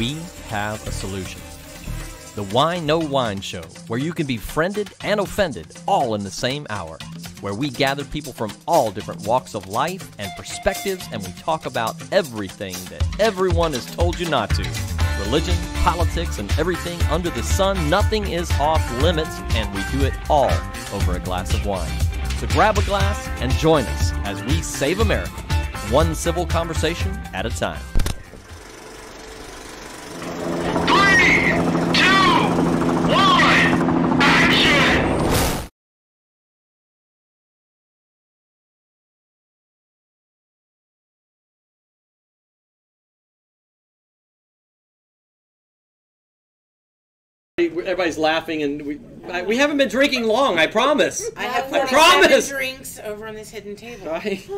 we have a solution. The Whine No Whine Show, where you can be friended and offended all in the same hour, where we gather people from all different walks of life and perspectives, and we talk about everything that everyone has told you not to. Religion, politics, and everything under the sun. Nothing is off limits, and we do it all over a glass of wine. So grab a glass and join us as we save America, one civil conversation at a time. 3, 2, 1, action! Everybody's laughing, and we haven't been drinking long. I promise. I have I 47 promise. drinks over on this hidden table. Right.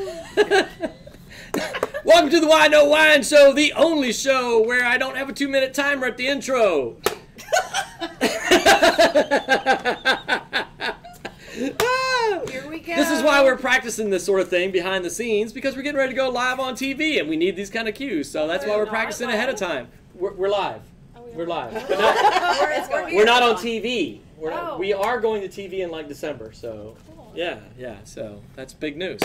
Welcome to the Whine No Whine Show, the only show where I don't have a 2-minute timer at the intro. Here we go. This is why we're practicing this sort of thing behind the scenes, because we're getting ready to go live on TV, and we need these kind of cues. So that's why we're practicing ahead of time. We're live. We're live. But we're not on TV. We are going to TV in like December. So yeah. So that's big news.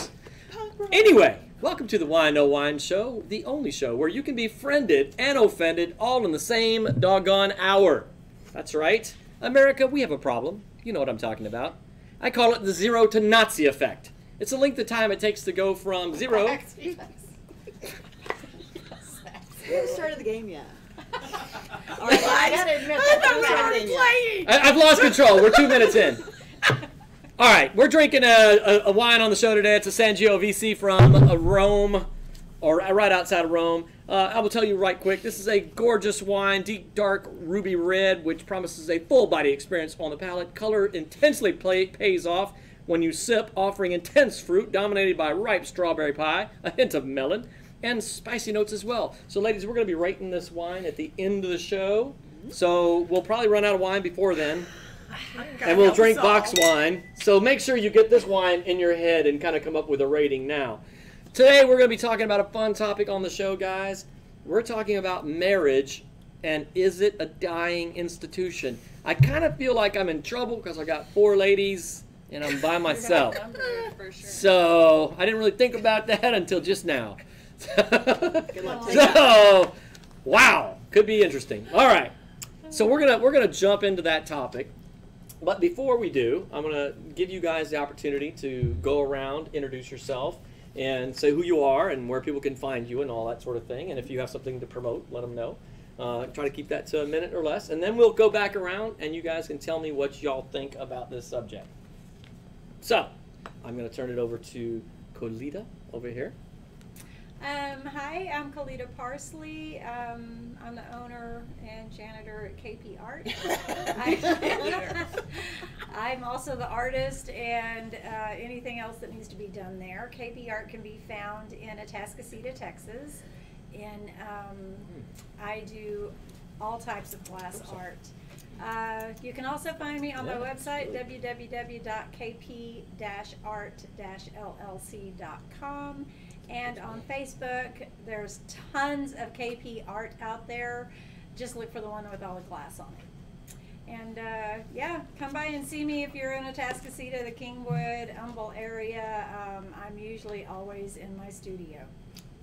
Anyway, welcome to the Whine No Whine Show, the only show where you can be friended and offended all in the same doggone hour. That's right. America, we have a problem. You know what I'm talking about. I call it the zero to Nazi effect. It's the length of time it takes to go from zero. We haven't started the game yet. All right, I gotta admit, I've lost control. We're 2 minutes in. All right, we're drinking a wine on the show today. It's a Sangiovese from Rome, or right outside of Rome. I will tell you right quick, this is a gorgeous wine, deep, dark, ruby red, which promises a full-body experience on the palate. Color intensely pays off when you sip, offering intense fruit dominated by ripe strawberry pie, a hint of melon, and spicy notes as well. So, ladies, we're going to be rating this wine at the end of the show. So we'll probably run out of wine before then. And we'll drink box wine. So make sure you get this wine in your head and kind of come up with a rating now. Today we're going to be talking about a fun topic on the show, guys. We're talking about marriage, and is it a dying institution? I kind of feel like I'm in trouble because I got 4 ladies and I'm by myself. So I didn't really think about that until just now. So, wow, could be interesting. All right, so we're gonna jump into that topic, but before we do, I'm gonna give you guys the opportunity to go around, introduce yourself, and say who you are and where people can find you and all that sort of thing. And if you have something to promote, let them know. Try to keep that to a minute or less, and then we'll go back around and you guys can tell me what y'all think about this subject. So, I'm gonna turn it over to Colita over here. Hi, I'm Colita Parsley. I'm the owner and janitor at KP Art. I'm also the artist and anything else that needs to be done there. KP Art can be found in Atascocita, Texas. And I do all types of glass art. You can also find me on my website, www.kp-art-llc.com. And on Facebook, there's tons of KP art out there. Just look for the one with all the glass on it. And yeah, come by and see me if you're in Atascocita, the Kingwood, Humble area. I'm usually always in my studio.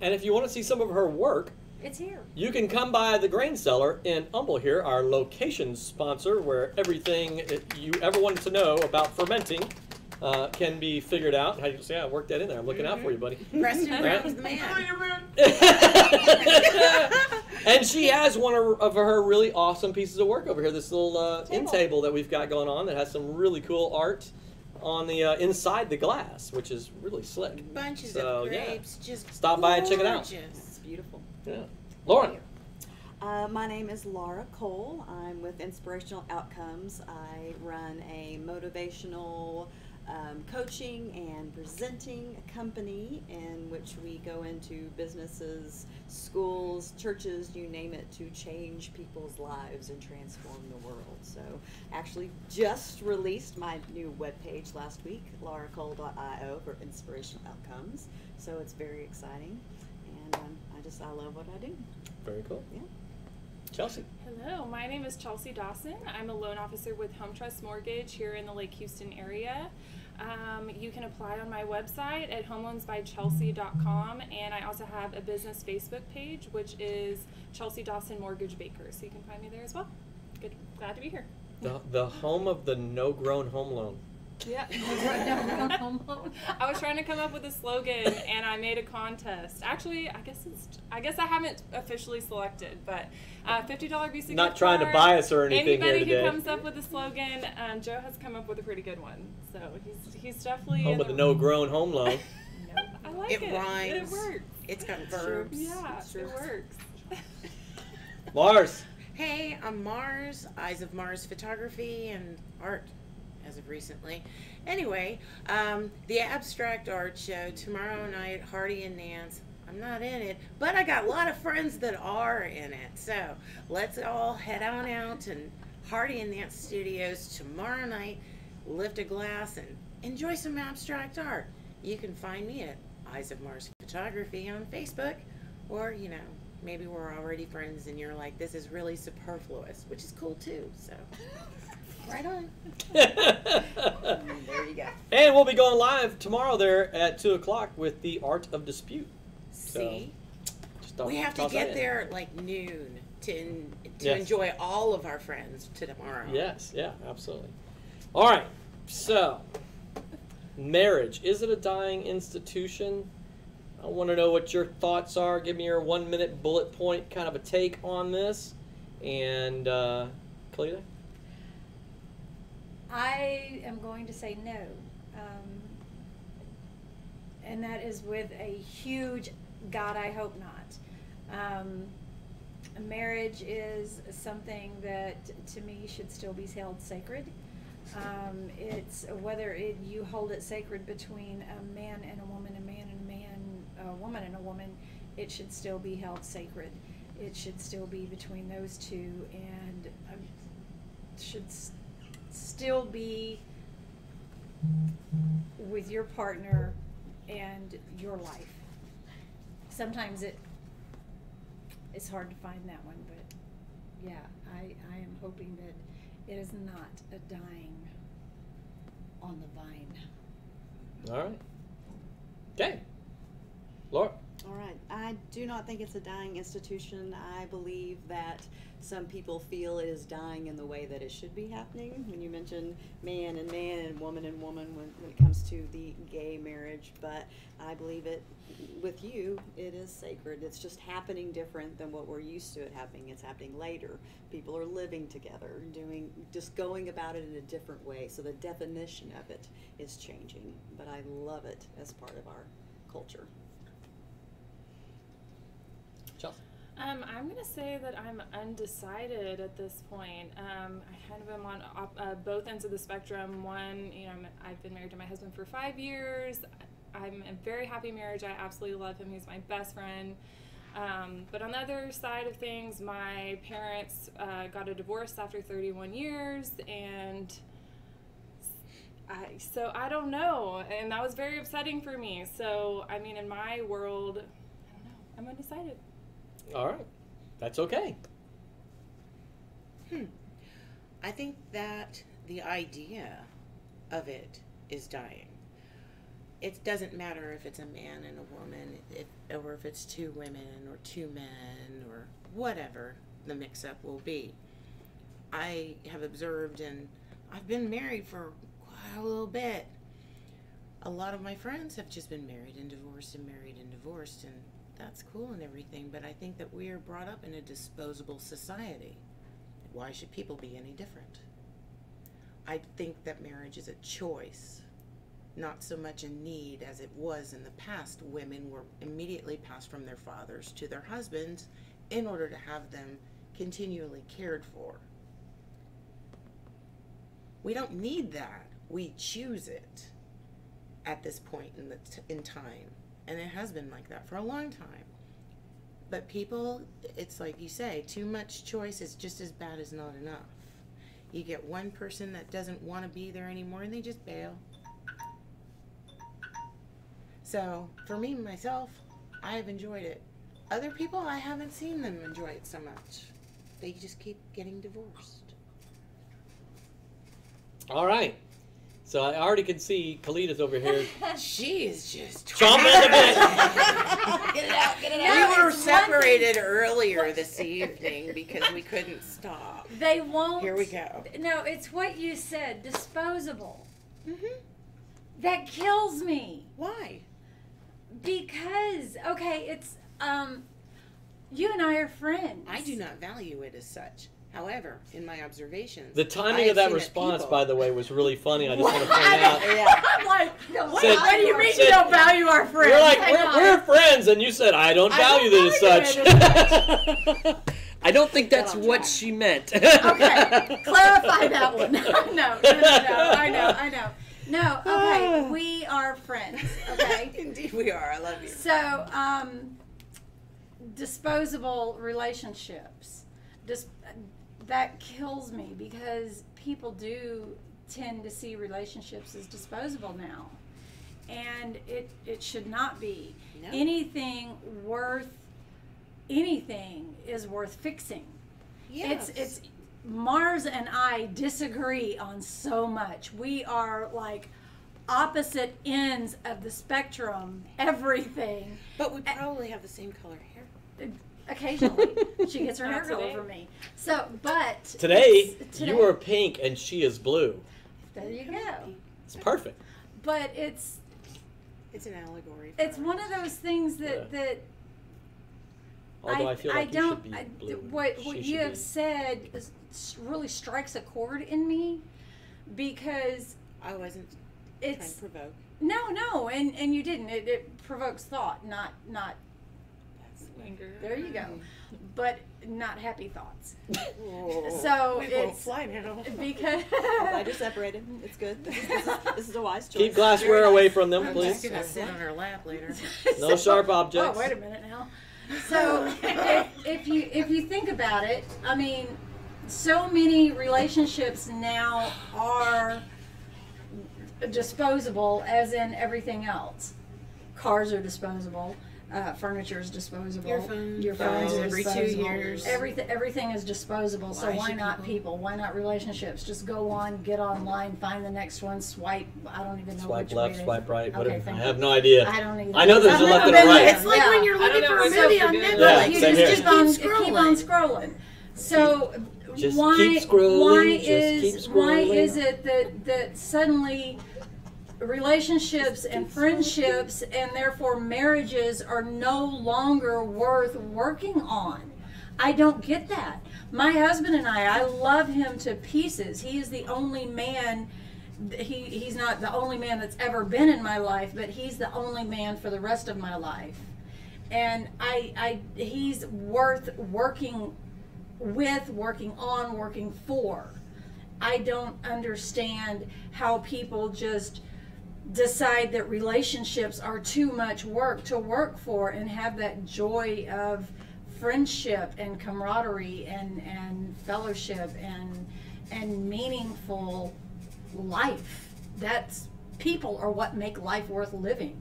And if you want to see some of her work, it's here. You can come by the Grain Cellar in Humble here, our location sponsor, where everything you ever wanted to know about fermenting can be figured out. How do you say? I worked that in there. I'm looking out for you, buddy. Preston Brown's the man. And she has one of her really awesome pieces of work over here. This little end table that we've got going on that has some really cool art on the inside the glass, which is really slick. Bunches of grapes, just stop by and check it out. It's beautiful. Yeah, Lauren. My name is Laura Cole. I'm with Inspirational Outcomes. I run a motivational coaching and presenting company in which we go into businesses, schools, churches, you name it, to change people's lives and transform the world. So actually just released my new webpage last week, lauracole.io, for Inspirational Outcomes. So, so it's very exciting, and I love what I do. Very cool. Yeah. Yeah. All Chelsea. Hello, my name is Chelsea Dawson. I'm a loan officer with Home Trust Mortgage here in the Lake Houston area. You can apply on my website at homeloansbychelsea.com, and I also have a business Facebook page, which is Chelsea Dawson Mortgage Baker, so you can find me there as well. Good, glad to be here. The home of the no-grown home loan. Yeah. I was trying to come up with a slogan, and I made a contest. Actually, I guess I haven't officially selected, but $50 Visa Not gift trying to card. bias or anything Anybody here today. who comes up with a slogan, Joe has come up with a pretty good one. So he's definitely Home of the no-grown home loan. I like it. It rhymes. It works. It's got verbs. Yeah, it works. Lars. Hey, I'm Mars, Eyes of Mars Photography and Art, as of recently. Anyway, the Abstract Art Show tomorrow night, Hardy and Nance. I'm not in it, but I got a lot of friends that are in it. So let's all head on out to Hardy and Nance Studios tomorrow night, lift a glass, and enjoy some abstract art. You can find me at Eyes of Mars Photography on Facebook, or, you know, maybe we're already friends and you're like, this is really superfluous, which is cool too, so right on. There you go. And we'll be going live tomorrow there at 2 o'clock with the Art of Dispute. See? Just We have to toss that get in. there at like noon to Yes. enjoy all of our friends tomorrow. Yes, yeah, absolutely. All right, so marriage, is it a dying institution? I want to know what your thoughts are. Give me your 1 minute bullet point kind of a take on this. And Cleta? I am going to say no. And that is with a huge God, I hope not. Marriage is something that to me should still be held sacred. It's whether you hold it sacred between a man and a woman, a man and a man, a woman and a woman, it should still be held sacred. It should still be between those two, and should still be with your partner and your life. Sometimes it's hard to find that one, but yeah, I am hoping that it is not a dying on the vine. All right. Okay. Laura? All right. I do not think it's a dying institution. I believe that some people feel it is dying in the way that it should be happening. When you mention man and woman when it comes to the gay marriage, but I believe it, with you, it is sacred. It's just happening different than what we're used to it happening. It's happening later. People are living together, just going about it in a different way. So the definition of it is changing, but I love it as part of our culture. Chelsea? I'm going to say that I'm undecided at this point. I kind of am on both ends of the spectrum. One, I've been married to my husband for 5 years. I'm in a very happy marriage. I absolutely love him. He's my best friend. But on the other side of things, my parents got a divorce after 31 years, and so I don't know. And that was very upsetting for me. So, I mean, in my world, I don't know. I'm undecided. All right. That's okay. I think that the idea of it is dying. It doesn't matter if it's a man and a woman, or if it's two women or two men or whatever the mix-up will be. I have observed, and I've been married for quite a little bit. A lot of my friends have just been married and divorced, and that's cool and everything, but I think that we are brought up in a disposable society. Why should people be any different? I think that marriage is a choice, not so much a need as it was in the past. Women were immediately passed from their fathers to their husbands in order to have them continually cared for. We don't need that. We choose it at this point in time. And it has been like that for a long time. But people, it's like you say, too much choice is just as bad as not enough. You get one person that doesn't want to be there anymore and they just bail. So, for me, myself, I have enjoyed it. Other people, I haven't seen them enjoy it so much. they just keep getting divorced. All right. So I already can see Kalita's over here She is just chomping at the bit. Get it out, get it No, out. We were it's one separated earlier this evening because we couldn't stop. They won't. Here we go. No, it's what you said. Disposable. Mm-hmm. That kills me. Why? Because it's you and I are friends. I do not value it as such. However, in my observations, The I timing have of that seen response, people- by the way, was really funny. I just want to point out. I'm like, what Said- do you mean said- you don't value our friends? You're like, Hang on. we're friends, and you said, I don't value don't it as value such. I don't think that's Well, what Jack. she meant. Okay, clarify that one. No, I know. No, okay, we are friends, okay? Indeed, we are. I love you. So, disposable relationships. That kills me because people do tend to see relationships as disposable now. And it should not be. No. Anything is worth fixing. Yes. It's Mars and I disagree on so much. We are like opposite ends of the spectrum, everything. But we probably have the same color hair. Occasionally, she gets her hair Not color today. from me. So, but Today, today, you are pink, and she is blue. there you go. It's perfect. But it's It's an allegory. For it's one of those things that Yeah. that Although I feel like you should be I- blue. what She you should have be- said really strikes a chord in me because I wasn't trying it's to provoke. no, and you didn't. It provokes thought, not. Anger. There you go, but not happy thoughts. Oh, So we won't it's fly now. because I just separated. It's good. This is a wise choice. Keep glassware away from them, I'm please. just gonna sit on her lap later. No sharp objects. Oh, wait a minute now. So if you think about it, I mean, so many relationships now are disposable, as in everything else. Cars are disposable. Furniture is disposable. Your phone Your dies phone's every 2 disposable. years. Everything is disposable. So Why why should not people- people? Why not relationships? Just go on, get online, find the next one, swipe. I don't even know Swipe which left, way swipe right, Okay, whatever. I thank have you. no idea. I don't either. I know there's a I've left never and a been right. there. It's like Yeah. when you're I don't looking know, for a I movie on forget. Netflix. Yeah, You same just here. keep on scrolling. scrolling. So Just why keep scrolling, why just is keep why scrolling. is it that suddenly relationships and friendships and therefore marriages are no longer worth working on? I don't get that. My husband and I love him to pieces. He is the only man. He's not the only man that's ever been in my life, but he's the only man for the rest of my life. And he's worth working with, working on, working for. I don't understand how people just decide that relationships are too much work to work for and have that joy of friendship and camaraderie and fellowship and meaningful life. That's people are what make life worth living.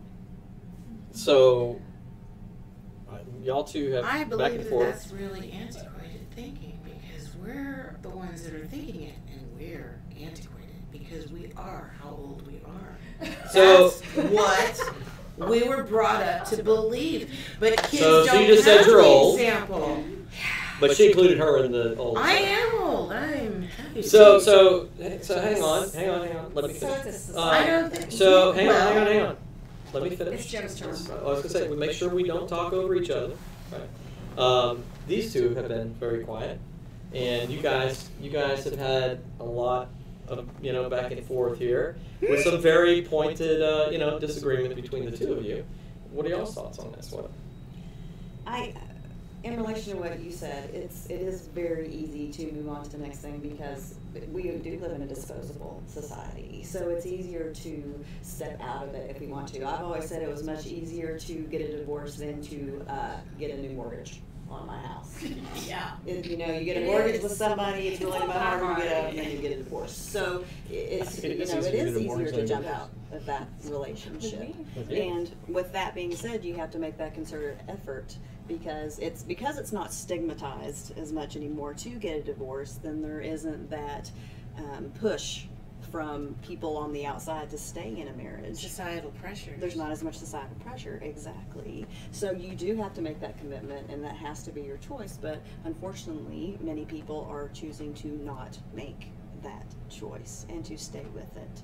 So, y'all two have I back believe and that forth. that's really antiquated thinking because we're the ones that are thinking it and we're antiquated because we are how old we are. So- That's what we were brought up to believe. But kids So don't you just said have you're the old. example. But she included her in the old. I am old. I'm happy to So be hang on. Let me finish. I don't think So hang well, on. Let me finish. It's Joe's turn. I was gonna say, we make sure we don't talk over each other. Right. These two have been very quiet, and you guys have had a lot of back and forth here with some very pointed disagreement between the two of you. What are y'all's thoughts on this? What? In relation to what you said, it is very easy to move on to the next thing because we do live in a disposable society. So it's easier to step out of it if we want to. I've always said it was much easier to get a divorce than to get a new mortgage. on my house. Yeah. You know, you get a mortgage with somebody, it's really harder to get out, and then you get a divorce. So it's, you know, it is easier to jump out of that relationship. And with that being said, you have to make that concerted effort because it's not stigmatized as much anymore to get a divorce. Then there isn't that push from people on the outside to stay in a marriage. Societal pressure. There's not as much societal pressure, exactly. So you do have to make that commitment, and that has to be your choice. But unfortunately, many people are choosing to not make that choice and to stay with it.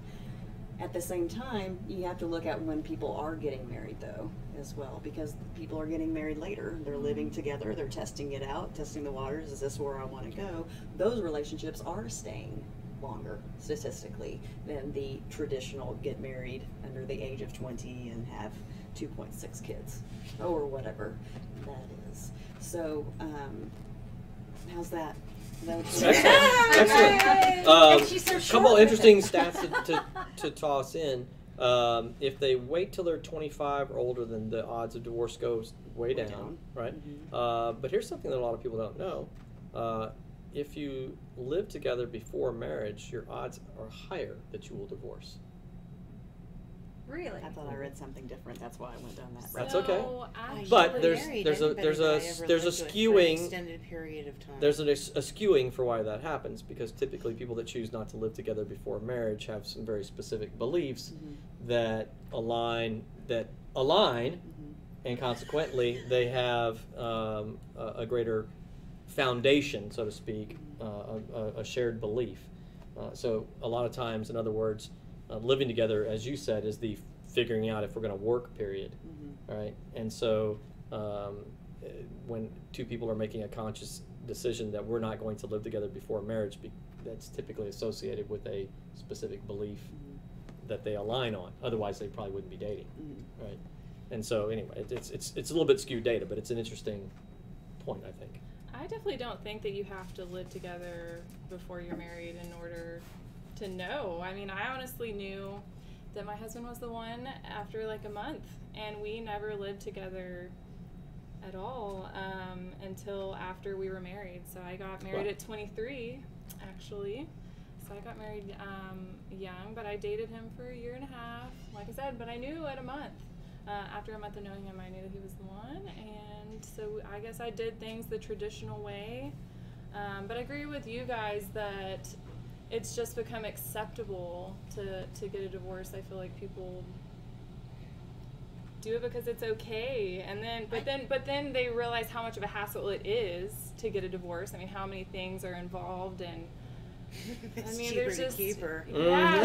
At the same time, you have to look at when people are getting married, though, as well, because people are getting married later. They're living together, they're testing it out, testing the waters. Is this where I want to go? Those relationships are staying longer statistically than the traditional get married under the age of 20 and have 2.6 kids or whatever that is. So how's that? Excellent. She's so A short couple with interesting it. stats to toss in. If they wait till they're 25 or older, then the odds of divorce goes way down, right? But here's something that a lot of people don't know. If you live together before marriage, your odds are higher that you will divorce. Really? I thought I read something different. That's why I went down that road. That's okay. Actually, But there's Married a anybody there's that I a ever there's a lived with for an skewing extended period of time. there's a skewing for why that happens, because typically people that choose not to live together before marriage have some very specific beliefs that align and consequently they have a greater foundation, so to speak, a shared belief. So a lot of times, in other words, living together, as you said, is the figuring out if we're going to work period, right? And so when two people are making a conscious decision that we're not going to live together before marriage, that's typically associated with a specific belief that they align on. Otherwise, they probably wouldn't be dating, right? And so anyway, it's a little bit skewed data, but it's an interesting point, I think. I definitely don't think that you have to live together before you're married in order to know. I mean, I honestly knew that my husband was the one after like a month, and we never lived together at all until after we were married. So I got married at 23, actually. So I got married young, but I dated him for a year and a half, like I said, but I knew at a month. After a month of knowing him, I knew that he was the one, and so I guess I did things the traditional way. But I agree with you guys that it's just become acceptable to get a divorce. I feel like people do it because it's okay, and then but then they realize how much of a hassle it is to get a divorce. I mean, how many things are involved, and It's I mean, cheaper there's to just keep her. yeah.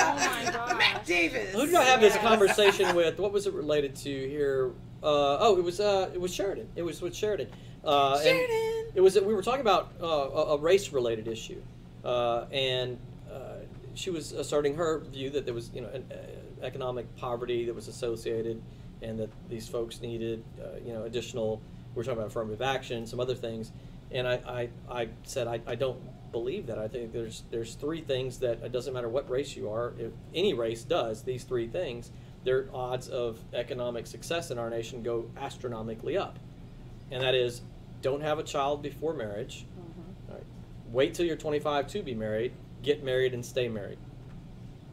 Oh my gosh. Matt Davis. Who did I have this conversation with? What was it related to here? It was Sheridan. It was with Sheridan. Sheridan. And we were talking about a race-related issue, and she was asserting her view that there was an economic poverty that was associated, and that these folks needed additional. We're talking about affirmative action, some other things. And I said I don't believe that. I think there's three things that it doesn't matter what race you are. If any race does these three things, their odds of economic success in our nation go astronomically up. And that is, don't have a child before marriage. All right. Wait till you're 25 to be married. Get married and stay married.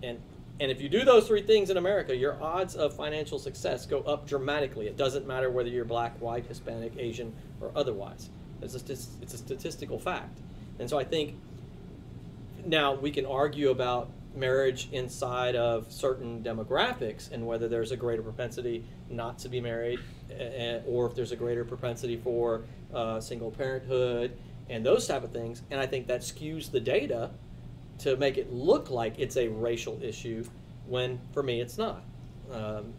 And if you do those three things in America, your odds of financial success go up dramatically. It doesn't matter whether you're black, white, Hispanic, Asian, or otherwise. It's a statistical fact. And so I think now we can argue about marriage inside of certain demographics and whether there's a greater propensity not to be married, or if there's a greater propensity for single parenthood and those type of things. And I think that skews the data to make it look like it's a racial issue when for me it's not. And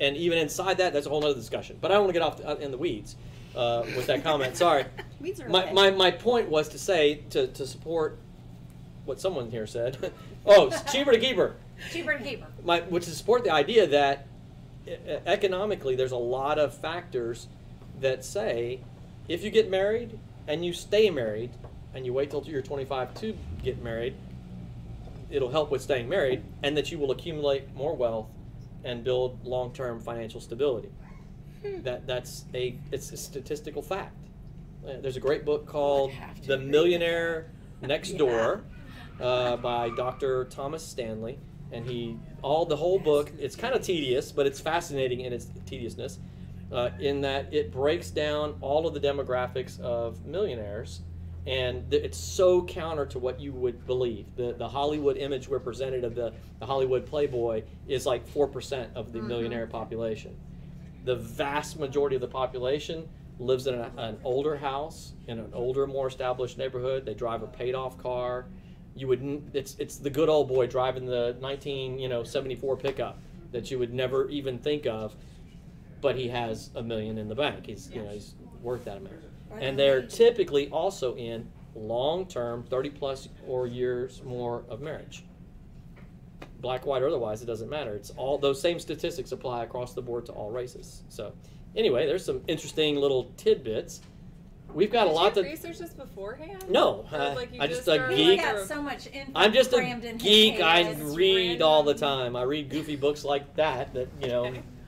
even inside that's a whole other discussion. But I don't want to get off in the weeds with that comment. Sorry. Weeds are My point was to say, to support what someone here said. Oh, it's cheaper to keep her. Cheaper to keep her. Which is to support the idea that economically there's a lot of factors that say if you get married and you stay married and you wait till you're 25 to get married, it'll help with staying married, and that you will accumulate more wealth and build long-term financial stability. It's a statistical fact. There's a great book called have to The agree with Millionaire Next Door by Dr. Thomas Stanley, and the whole book. It's kind of tedious, but it's fascinating in its tediousness, in that it breaks down all of the demographics of millionaires, and it's so counter to what you would believe. The Hollywood image we're presented of the Hollywood playboy is like 4% of the millionaire population. The vast majority of the population lives in an older house in an older, more established neighborhood. They drive a paid-off car. It's the good old boy driving the 1974 pickup that you would never even think of, but he has $1 million in the bank. He's worth that amount. And they're typically also in long-term, 30+ or years more of marriage. Black, white, or otherwise, it doesn't matter. It's all those same statistics apply across the board to all races. So, anyway, there's some interesting little tidbits. We've got a lot to research this beforehand. No, I just a geek. Got so much info I'm just a crammed in his geek. head. I It's read random. all the time. I read goofy books like that.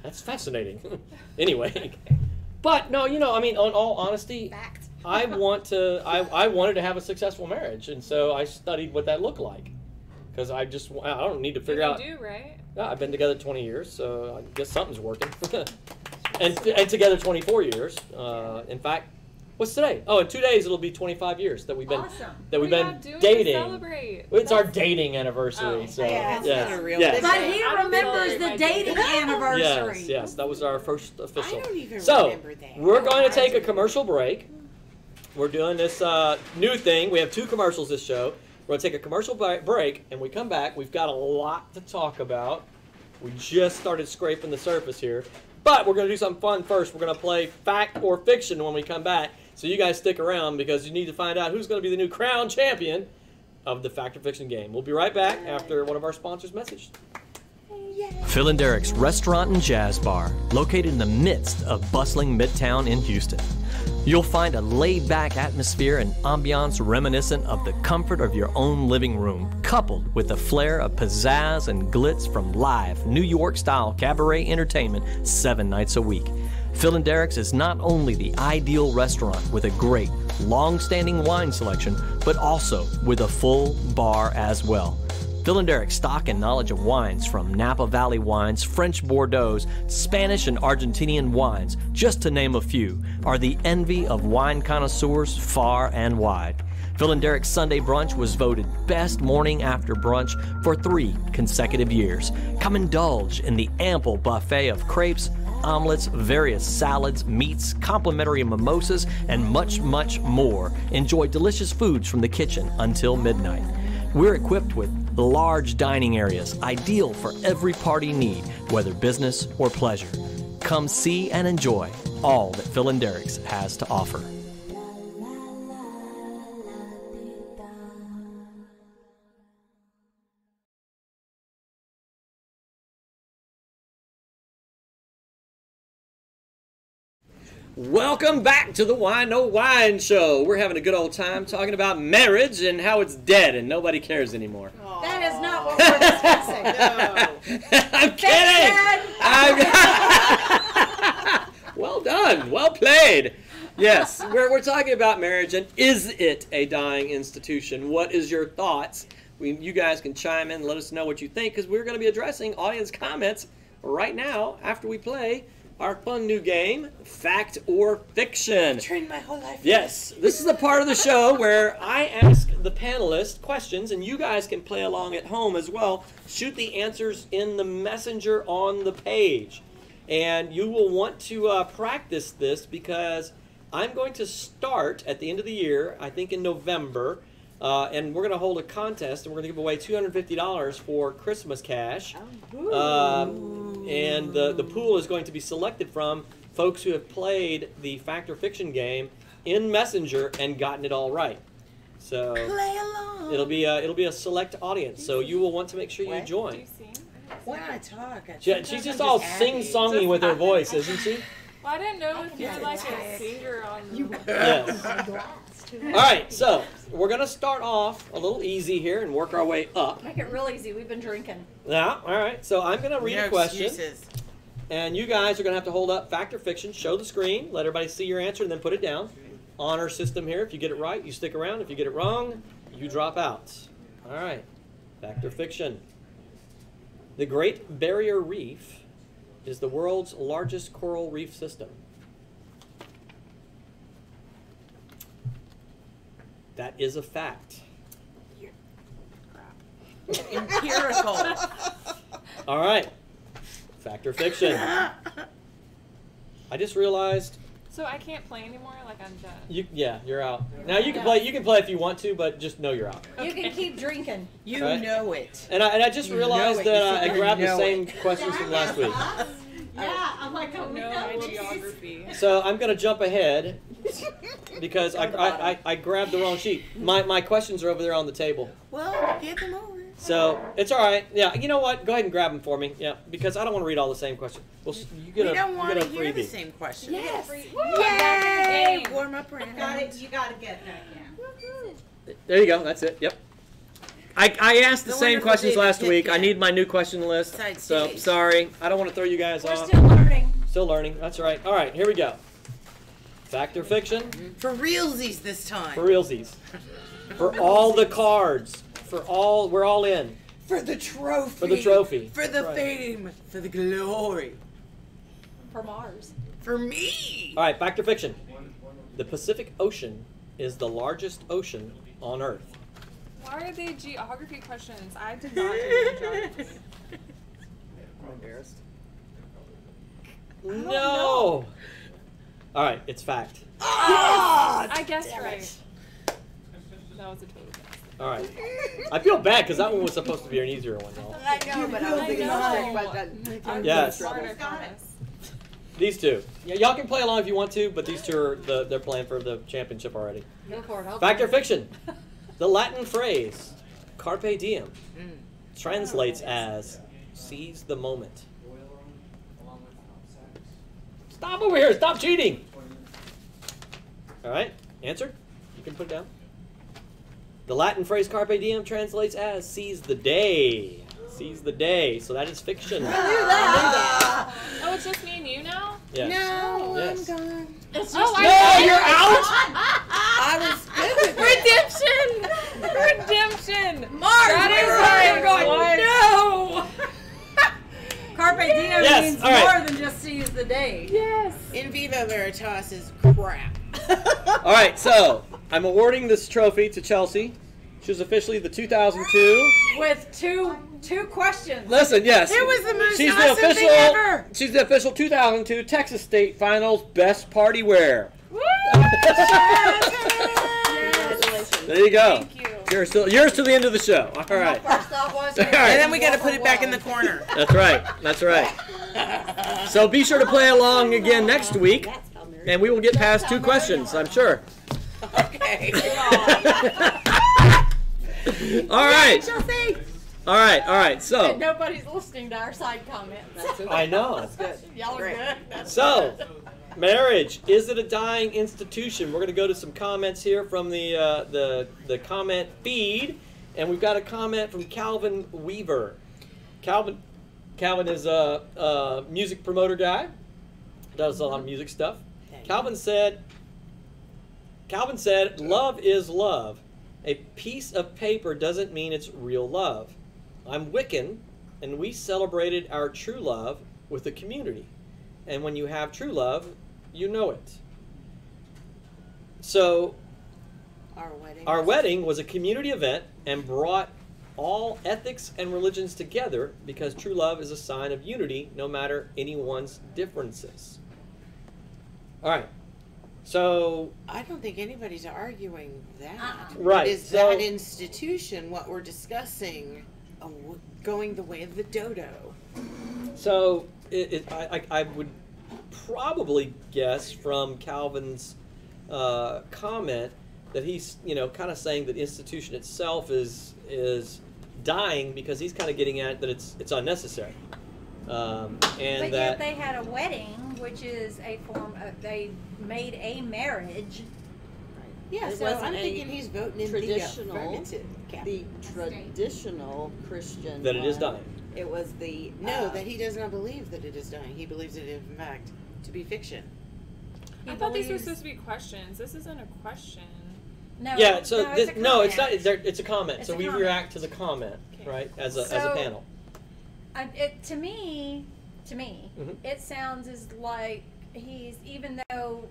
That's fascinating. Anyway, but no, I mean, on all honesty, Fact. I wanted to have a successful marriage, and so I studied what that looked like. Because I don't need to figure out. You do, right? Yeah, I've been together 20 years, so I guess something's working. and together 24 years. In fact, what's today? Oh, in 2 days it'll be 25 years that we've been Awesome. dating. Celebrate. It's our dating anniversary. Oh. So Yeah, yes, not a real yes. big But day. he I'm remembers sorry, the my dating dear. anniversary. Yes, that was our first official. I don't even So remember that. we're going to take a commercial break. We're doing this new thing. We have 2 commercials this show. We're going to take a commercial break, and we come back. We've got a lot to talk about. We just started scraping the surface here. But we're going to do something fun first. We're going to play Fact or Fiction when we come back. So you guys stick around because you need to find out who's going to be the new crown champion of the Fact or Fiction game. We'll be right back after one of our sponsors' message. Phil and Derek's Restaurant and Jazz Bar, located in the midst of bustling Midtown in Houston. You'll find a laid-back atmosphere and ambiance reminiscent of the comfort of your own living room, coupled with the flair of pizzazz and glitz from live New York-style cabaret entertainment 7 nights a week. Phil and Derek's is not only the ideal restaurant with a great, long-standing wine selection, but also with a full bar as well. Phil and Derek's stock and knowledge of wines, from Napa Valley wines, French Bordeaux, Spanish and Argentinian wines, just to name a few, are the envy of wine connoisseurs far and wide. Phil and Derek's Sunday Brunch was voted Best Morning After Brunch for 3 consecutive years. Come indulge in the ample buffet of crepes, omelets, various salads, meats, complimentary mimosas, and much, much more. Enjoy delicious foods from the kitchen until midnight. We're equipped with large dining areas, ideal for every party need, whether business or pleasure. Come see and enjoy all that Phil and Derek's has to offer. Welcome back to the Whine No Wine Show. We're having a good old time talking about marriage and how it's dead and nobody cares anymore. That is not what we're discussing. I'm kidding. Well done. Well played. Yes, we're talking about marriage, and is it a dying institution? What is your thoughts? You guys can chime in and let us know what you think, because we're going to be addressing audience comments right now after we play our fun new game, Fact or Fiction. Trained my whole life. Yes, this is the part of the show where I ask the panelists questions, and you guys can play along at home as well. Shoot the answers in the messenger on the page. And you will want to practice this, because I'm going to start at the end of the year, I think in November, and we're going to hold a contest, and we're going to give away $250 for Christmas cash. And the pool is going to be selected from folks who have played the Fact or Fiction game in Messenger and gotten it all right. So Play along. it'll be a select audience. So you will want to make sure you What? Do join. you sing? When I talk, She's just all sing-songy with her voice, isn't she? Well, I didn't know if you were like a singer on the... Yes. All right, so we're going to start off a little easy here and work our way up. Make it real easy. We've been drinking. Yeah, all right. So I'm going to read a question. Excuses. And you guys are going to have to hold up fact or fiction, show the screen, let everybody see your answer, and then put it down. Honor system here. If you get it right, you stick around. If you get it wrong, you drop out. All right. Fact or fiction. The Great Barrier Reef is the world's largest coral reef system. That is a fact. Empirical. All right. Fact or fiction. I just realized. So I can't play anymore. Like I'm done. You're out. Now you can play. You can play if you want to, but just know you're out. You can keep drinking. You Right. know it. And I just realized it. that You I grabbed the know same it. questions from last week. Yeah, I'm like, oh No, my geography. So I'm going to jump ahead because I grabbed the wrong sheet. My questions are over there on the table. Well, get them over. So it's all right. Yeah, you know what? Go ahead and grab them for me. Yeah, because I don't want to read all the same questions. Well, you get We a, don't you want get to a hear the freebie. same question. Yes. Yay! Warm up round. You got to get that now. There you go. That's it. Yep. I asked the The same wonderful questions David last week. I Pitkin. need my new question list. Side So stage. sorry. I don't want to throw you guys We're off. still learning. Still learning. That's right. All right. Here we go. Fact or fiction? For realsies this time. For realsies. For all the cards. For all. We're all in. For the trophy. For the trophy. For the Right. fame. For the glory. For Mars. For me. All right. Fact or fiction? The Pacific Ocean is the largest ocean on Earth. Why are they geography questions? I did not do geography. I'm embarrassed. No. All right. It's fact. I guessed right. That was a total guess. All right. I feel bad because that one was supposed to be an easier one, y'all. I know, but I'm Yes. smart, I promise. These two. Yeah, y'all can play along if you want to, but these two are they're playing for the championship already. Go for it. Fact or fiction? The Latin phrase "carpe diem" translates as "seize the moment." Stop over here! Stop cheating! All right, answer. You can put it down. The Latin phrase "carpe diem" translates as "seize the day." Seize the day. So that is fiction. Oh, it's just me and you now? Yes. No, Yes. I'm gone. It's Oh, just No, you're out. I was good with it. Redemption! Redemption! Mars. That is We're like, going, no. Carpe diem Yes, means all right. more than just seize the day. Yes. In Viva Veritas is crap. All right, so I'm awarding this trophy to Chelsea. She was officially the 2002. With two questions. Listen, yes. It was the most she's awesome the official. thing ever. She's the official 2002 Texas State Finals Best Party Wear. Woo! Congratulations. There you go. Thank you. Yours to the end of the show. All right. First thought was, All right. And then we got to put it back in the corner. That's right. That's right. So be sure to play along again next week, That's how marriage. and we will get past 2 questions, I'm sure. Okay. All right. Chelsea. All right. All right. So Nobody's listening to our side comments. I know. That's good. Y'all are Great. good. So, marriage, is it a dying institution? We're going to go to some comments here from the comment feed, and we've got a comment from Calvin Weaver. Calvin is a music promoter guy, does a lot of music stuff. Calvin said, love is love. A piece of paper doesn't mean it's real love. I'm Wiccan, and we celebrated our true love with the community. And when you have true love, you know it. So our wedding was a community event and brought all ethics and religions together because true love is a sign of unity no matter anyone's differences. All right. So I don't think anybody's arguing that. Right, Is so- that institution what we're discussing going the way of the dodo? So I would probably guess from Calvin's comment that he's kind of saying that the institution itself is dying because he's kind of getting at that it's unnecessary, and But that yet they had a wedding, which is a form of, they made a marriage. Yeah, It so wasn't I'm a thinking he's voting in traditional- the affirmative camp. The traditional Christian that it is one dying. It was the No, that he does not believe that it is dying. He believes it, in fact, to be fiction. I thought these were supposed to be questions. This isn't a question. No. Yeah, so no, it's a it's not. comment. It's a comment. It's so a we comment. react to the comment, Okay. right? As a So- panel. To me, Mhm. it sounds as like even though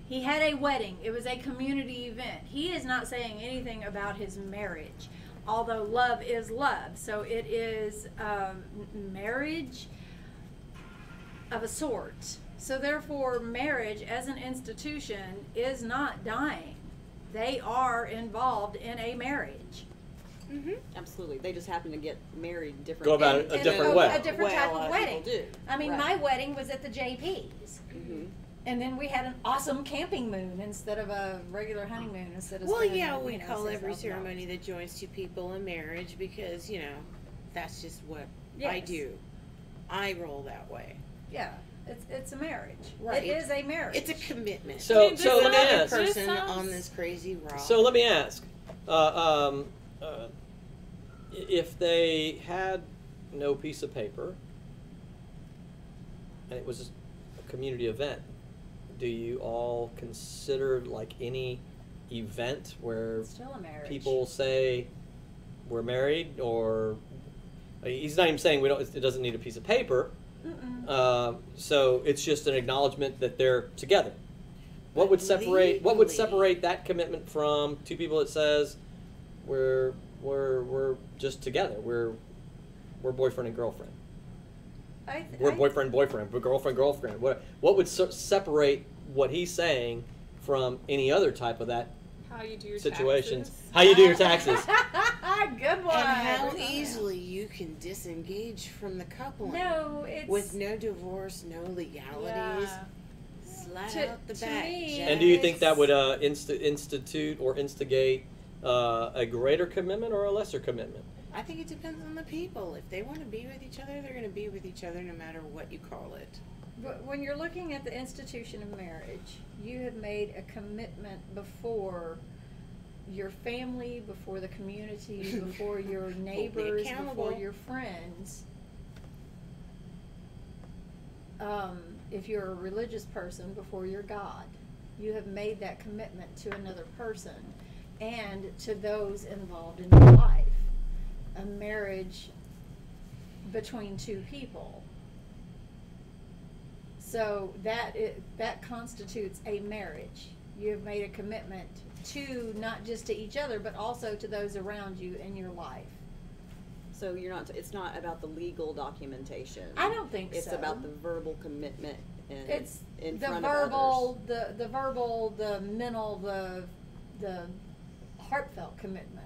he had a wedding, it was a community event. He is not saying anything about his marriage, although love is love. So it is marriage of a sort. So therefore, marriage as an institution is not dying. They are involved in a marriage. Absolutely. They just happen to get married different. Go about it a different way. A different type a lot of of wedding. people do. I mean, Right. my wedding was at the JP's. And then we had an awesome camping moon instead of a regular honeymoon. Instead of Well, spending, yeah, we you know, call every $6,000. ceremony that joins two people a marriage because, that's just what I Yes. do. I roll that way. Yeah, it's a marriage. Right. It is a marriage. It's a commitment. So this so let me sounds- ask. This person sounds- on this crazy rock. So let me ask. If they had no piece of paper and it was a community event, do you all consider like any event where It's still a marriage. people say we're married, or he's not even saying it doesn't need a piece of paper. So it's just an acknowledgement that they're together. What would separate Legally. that commitment from two people that says we're just together, we're boyfriend and girlfriend, we're boyfriend we're girlfriend. What would separate what he's saying from any other type of that How you do your situations? taxes. How you do your taxes? Good one. And how easily you can disengage from the coupling. No, it's With no divorce, no legalities. Yeah. Slide To- out the to back. me- Jack. And do you think that would institute or instigate a greater commitment or a lesser commitment? I think it depends on the people. If they want to be with each other, they're going to be with each other no matter what you call it. But when you're looking at the institution of marriage, you have made a commitment before your family, before the community, before your neighbors, accountable. before your friends. If you're a religious person, before your God, you have made that commitment to another person and to those involved in your life. A marriage between two people. So that constitutes a marriage. You have made a commitment to not just to each other, but also to those around you in your life. So it's not about the legal documentation. I don't think It's so. about the verbal commitment and It's in the front verbal, of others. the verbal, the mental, the heartfelt commitment.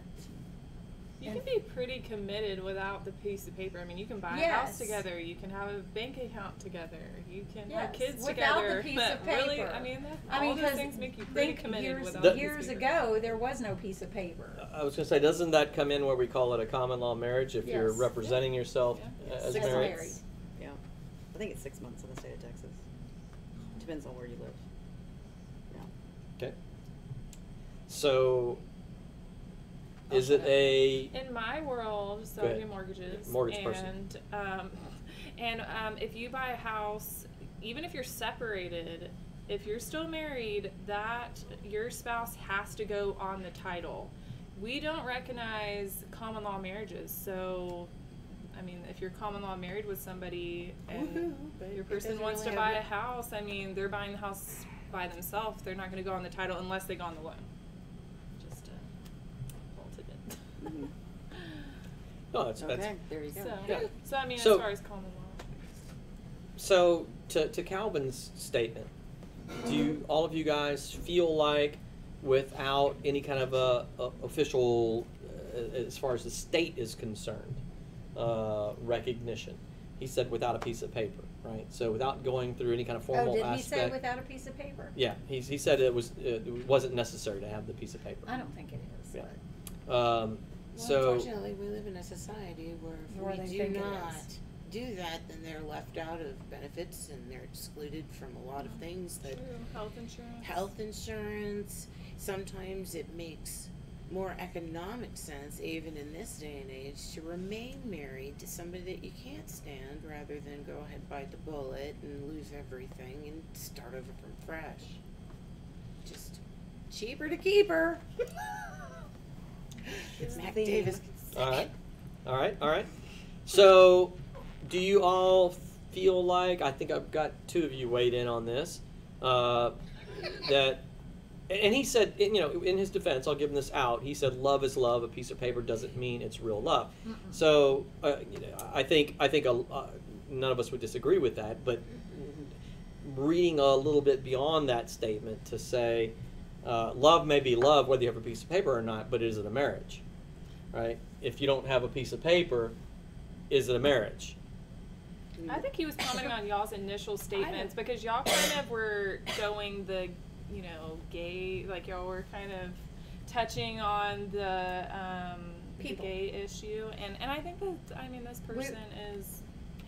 You can be pretty committed without the piece of paper. I mean, you can buy a Yes. house together. You can have a bank account together. You can Yes, have kids without the together. piece but of really, paper. all those 'cause things make you pretty think committed years, without the piece of years paper. ago, there was no piece of paper. I was going to say, doesn't that come in where we call it a common law marriage if you're Yes. representing yourself Yeah. as Six married? months. Yeah. I think it's 6 months in the state of Texas. Depends on where you live. Yeah. Okay. So, is it a In my world, so Go I ahead. do mortgages. Mortgage and, person. If you buy a house, even if you're separated, if you're still married, that your spouse has to go on the title. We don't recognize common law marriages, so I mean, if you're common law married with somebody and Woohoo, but your it person doesn't wants to really buy have a house, I mean, they're buying the house by themselves. They're not going to go on the title unless they go on the loan. Just bolted it. Mhm. no? That's Okay, there you go. So, Yeah. so I mean, So- as far as common law. So to Calvin's statement, do you all of you guys feel like without any kind of a official, as far as the state is concerned, recognition? He said without a piece of paper, right? So without going through any kind of formal Oh, did aspect. he say without a piece of paper? Yeah, he said it wasn't necessary to have the piece of paper. I don't think it is. Yeah. Well, So unfortunately, we live in a society where Where if they we do think it not is. do that, then they're left out of benefits and they're excluded from a lot of things that True. Health insurance. health insurance. Sometimes it makes more economic sense, even in this day and age, to remain married to somebody that you can't stand rather than go ahead, bite the bullet, and lose everything and start over from fresh. Just cheaper to keep her. Mac Davis. All right. All right. All right. So, do you all feel like, I think I've got two of you weighed in on this, that, and he said, you know, in his defense, I'll give him this out. He said, "Love is love. A piece of paper doesn't mean it's real love." So, you know, I think none of us would disagree with that. But reading a little bit beyond that statement to say, love may be love whether you have a piece of paper or not, but it isn't a marriage, right? If you don't have a piece of paper, is it a marriage? I think he was commenting on y'all's initial statements because y'all kind of were going the, you know, gay, like y'all were kind of touching on the gay issue, and I think that, I mean, this person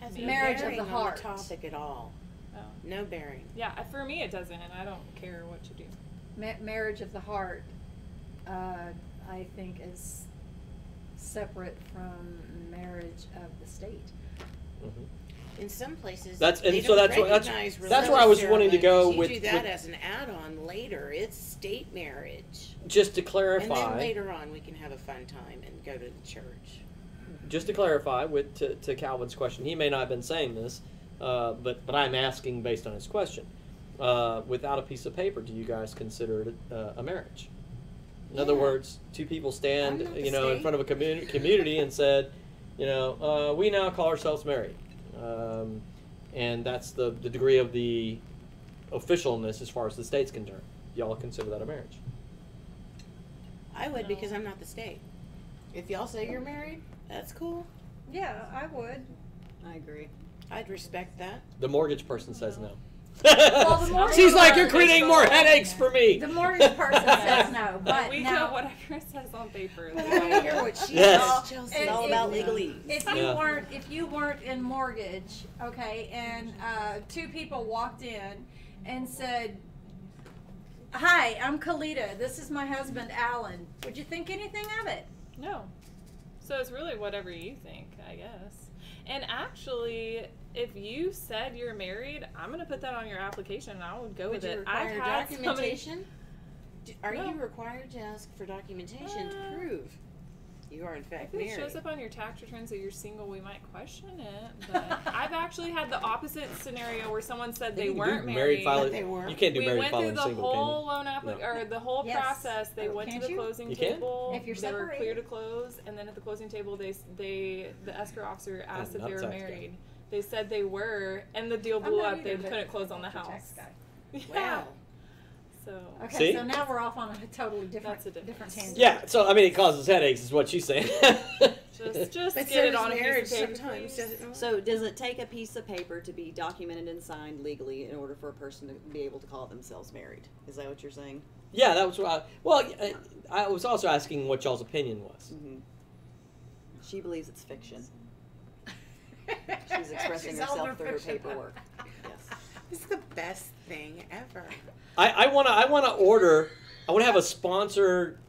Has no Marriage of bearing the on heart. the topic at all. oh. No bearing. Yeah, for me it doesn't, and I don't care what you do. Marriage of the heart, I think, is separate from marriage of the state. In some places, That's- and they so don't that's what- recognize that's where I was religious wanting to go ceremonies. with- You do that with- as an add-on later. It's state marriage. Just to And then clarify, later on, we can have a fun time and go to the church. just to clarify with to Calvin's question, he may not have been saying this, but I'm asking based on his question. Without a piece of paper, do you guys consider it a marriage? In other Yeah. words, two people stand, I'm not the you know, in state. front of a community and said, you know, we now call ourselves married, and that's the degree of the officialness as far as the state's concerned. Y'all consider that a marriage? I would No. because I'm not the state. If y'all say you're married, that's cool. Yeah, I would. I agree. I'd respect that. The mortgage person says no. Well, the mortgage She's like, you're person- creating more headaches for me. The mortgage person says no, but we now, do whatever it says on paper. But I want to hear what she Yes. says, Chelsea. It's all If- about legalese. if you weren't in mortgage, okay, and two people walked in and said, "Hi, I'm Kalita. This is my husband, Alan." Would you think anything of it? No. So it's really whatever you think, I guess. And actually, if you said you're married, I'm going to put that on your application and I would go Would with you it. I've require had somebody- documentation? Are No. you required to ask for documentation to prove you are in fact If it married? shows up on your tax returns that you're single, we might question it. But I've actually had the opposite scenario where someone said they You can do weren't married married. filing. But they were. You can't do We married went through filing the single, whole can loan No. or the whole Yes. process. They went to Can't the you? closing You can? table. If you're they were separated. clear to close, and then at the closing table, the escrow officer asked if not they were tax guy. married. They said they were, and the deal I'm blew not up. They either, but couldn't close on the I'm a house. tax guy. Yeah. Wow. So Okay, See? so now we're off on a totally different, That's a difference. tangent. Yeah, so I mean, it causes headaches, is what she's saying. just But get so it does on a marriage piece of paper, sometimes, please. does it not? So does it take a piece of paper to be documented and signed legally in order for a person to be able to call themselves married? Is that what you're saying? Yeah, that was what I was also asking what y'all's opinion was. Mm-hmm. She believes it's fiction. She's expressing She's herself older through her fiction. paperwork. Yes. It's the best thing ever. I want to have a sponsor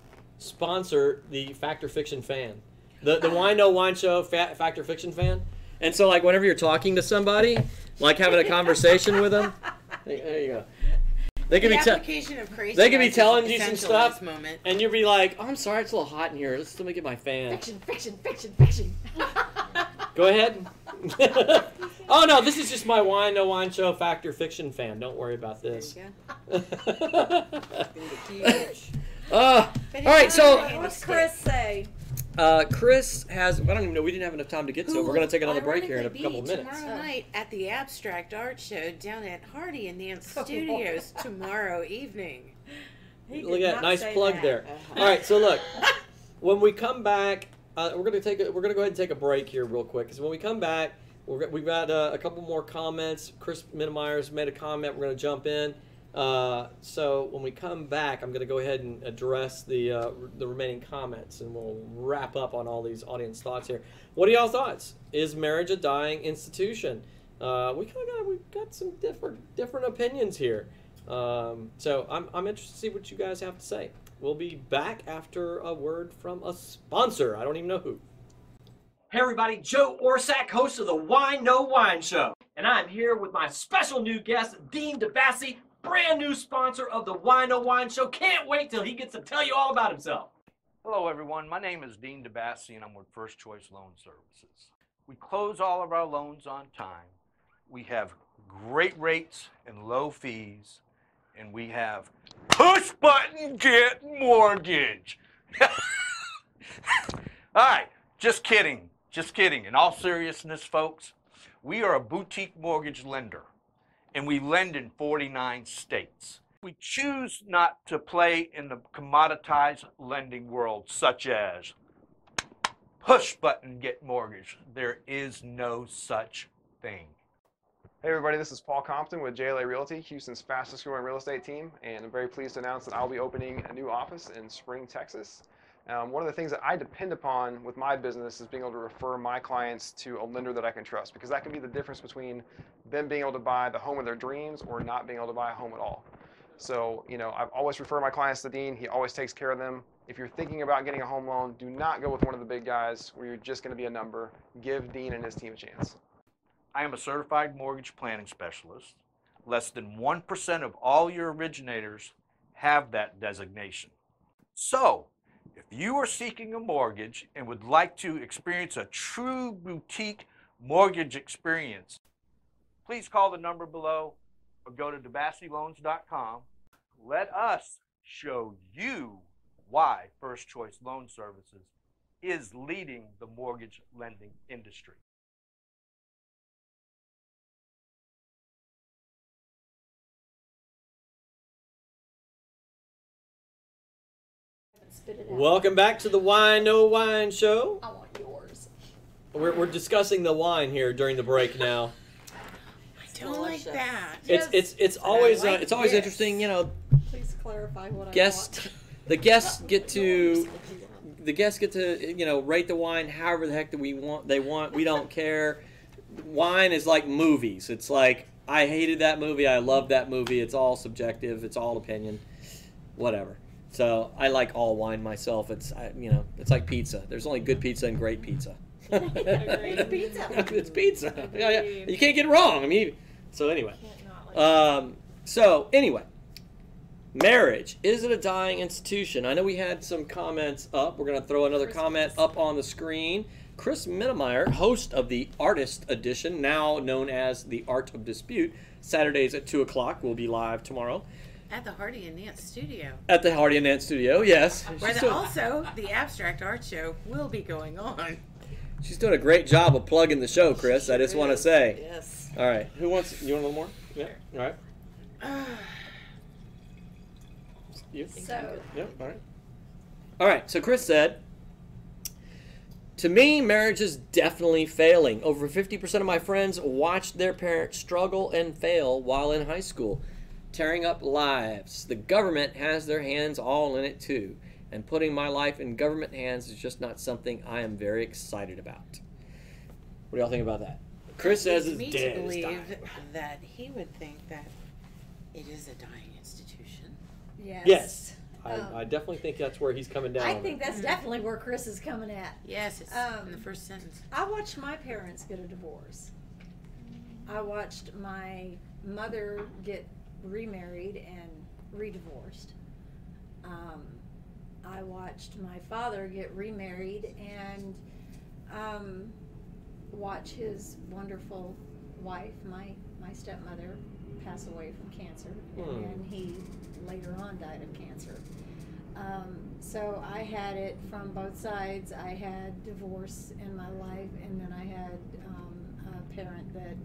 the Factor Fiction fan, the Wine No Wine Show Factor Fiction fan. And so, like, whenever you're talking to somebody, like having a conversation with them, there you go. They could The be application of crazy. they could be is telling you some essential at stuff, this moment. and you'll be like, "Oh, I'm sorry, it's a little hot in here. Let me get my fan." Fiction, fiction, fiction, fiction. Go ahead. Oh no, this is just my Wine No Wine Show Factor Fiction fan. Don't worry about There this. you go. It's gonna get huge. All But right, it's so not a handy What's stick. Chris say? Chris has. I don't even know. We didn't have enough time to get to it. We're going to take another break here in a ironically couple of be minutes. Tomorrow night at the Abstract Art Show down at Hardy and Nance Studios tomorrow evening. He Look did at that, not nice say plug that. there. All right, so look, when we come back, we're going to go ahead and take a break here real quick because when we come back, we've got a couple more comments. Chris Minnemeyer's made a comment. We're going to jump in. So when we come back, I'm going to go ahead and address the remaining comments, and we'll wrap up on all these audience thoughts here. What are y'all thoughts? Is marriage a dying institution? We've got some different opinions here. So I'm interested to see what you guys have to say. We'll be back after a word from a sponsor. I don't even know who. Hey everybody, Joe Orsak, host of the Whine No Whine Show. And I'm here with my special new guest, Dean DeBassi, brand new sponsor of the Whine No Whine Show. Can't wait till he gets to tell you all about himself. Hello everyone, my name is Dean DeBassi and I'm with First Choice Loan Services. We close all of our loans on time. We have great rates and low fees, and we have push button get mortgage. All right, just kidding. Just kidding. In all seriousness, folks, we are a boutique mortgage lender, and we lend in 49 states. We choose not to play in the commoditized lending world, such as push button get mortgage. There is no such thing. Hey everybody, this is Paul Compton with JLA Realty, Houston's fastest growing real estate team, and I'm very pleased to announce that I'll be opening a new office in Spring, Texas. One of the things that I depend upon with my business is being able to refer my clients to a lender that I can trust, because that can be the difference between them being able to buy the home of their dreams or not being able to buy a home at all. So, I've always referred my clients to Dean. He always takes care of them. If you're thinking about getting a home loan, do not go with one of the big guys where you're just going to be a number. Give Dean and his team a chance. I am a certified mortgage planning specialist. Less than 1% of all your originators have that designation. So, if you are seeking a mortgage and would like to experience a true boutique mortgage experience, please call the number below or go to DeBassiLoans.com. Let us show you why First Choice Loan Services is leading the mortgage lending industry. Spit it out. Welcome back to the Whine No Whine Show. I want yours. We're discussing the wine here during the break now. I don't like that. It's always like it's always this. interesting, Please clarify what the guests get to rate the wine however the heck that they want. We don't care. Wine is like movies. It's like, I hated that movie, I loved that movie. It's all subjective, it's all opinion, whatever. So I like all wine myself. It's like pizza. There's only good pizza and great pizza. It's pizza. It's pizza. Yeah. You can't get it wrong. I mean, so anyway. Marriage, is it a dying institution? I know we had some comments up. We're going to throw another comment up on the screen. Chris Mittemeyer, host of the Artist Edition, now known as the Art of Dispute, Saturdays at 2 o'clock. We'll be live tomorrow. At the Hardy and Nance studio. At the Hardy and Nance studio, yes. Where also the Abstract Art Show will be going on. She's doing a great job of plugging the show, Chris. I just want to say. Yes. All right. You want a little more? Yeah. All right. You? So, Yep. All right. All right. So Chris said, to me, marriage is definitely failing. Over 50% of my friends watched their parents struggle and fail while in high school, tearing up lives. The government has their hands all in it too, and putting my life in government hands is just not something I am very excited about. What do y'all think about that? Chris says it's me dead. to It's believe dying. that he would think that it is a dying institution. yes. Yes. I definitely think that's where he's coming down. I think that's definitely where Chris is coming at. Yes, it's in the first sentence. I watched my parents get a divorce. I watched my mother get remarried and re-divorced. I watched my father get remarried and watch his wonderful wife, my stepmother, pass away from cancer, and he later on died of cancer. So I had it from both sides. I had divorce in my life, and then I had a parent that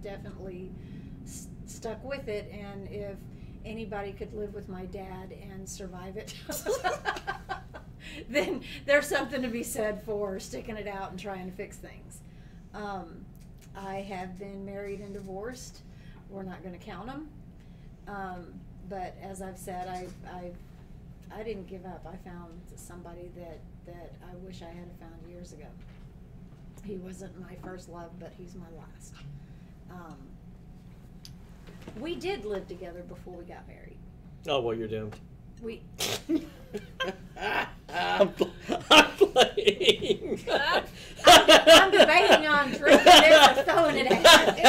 definitely stuck with it, and if anybody could live with my dad and survive it, then there's something to be said for sticking it out and trying to fix things. I have been married and divorced. We're not going to count them. But as I've said, I didn't give up. I found somebody that I wish I had found years ago. He wasn't my first love, but he's my last. We did live together before we got married. Oh, well, you're doomed. We I'm playing. I'm debating on drinking this or throwing it at you.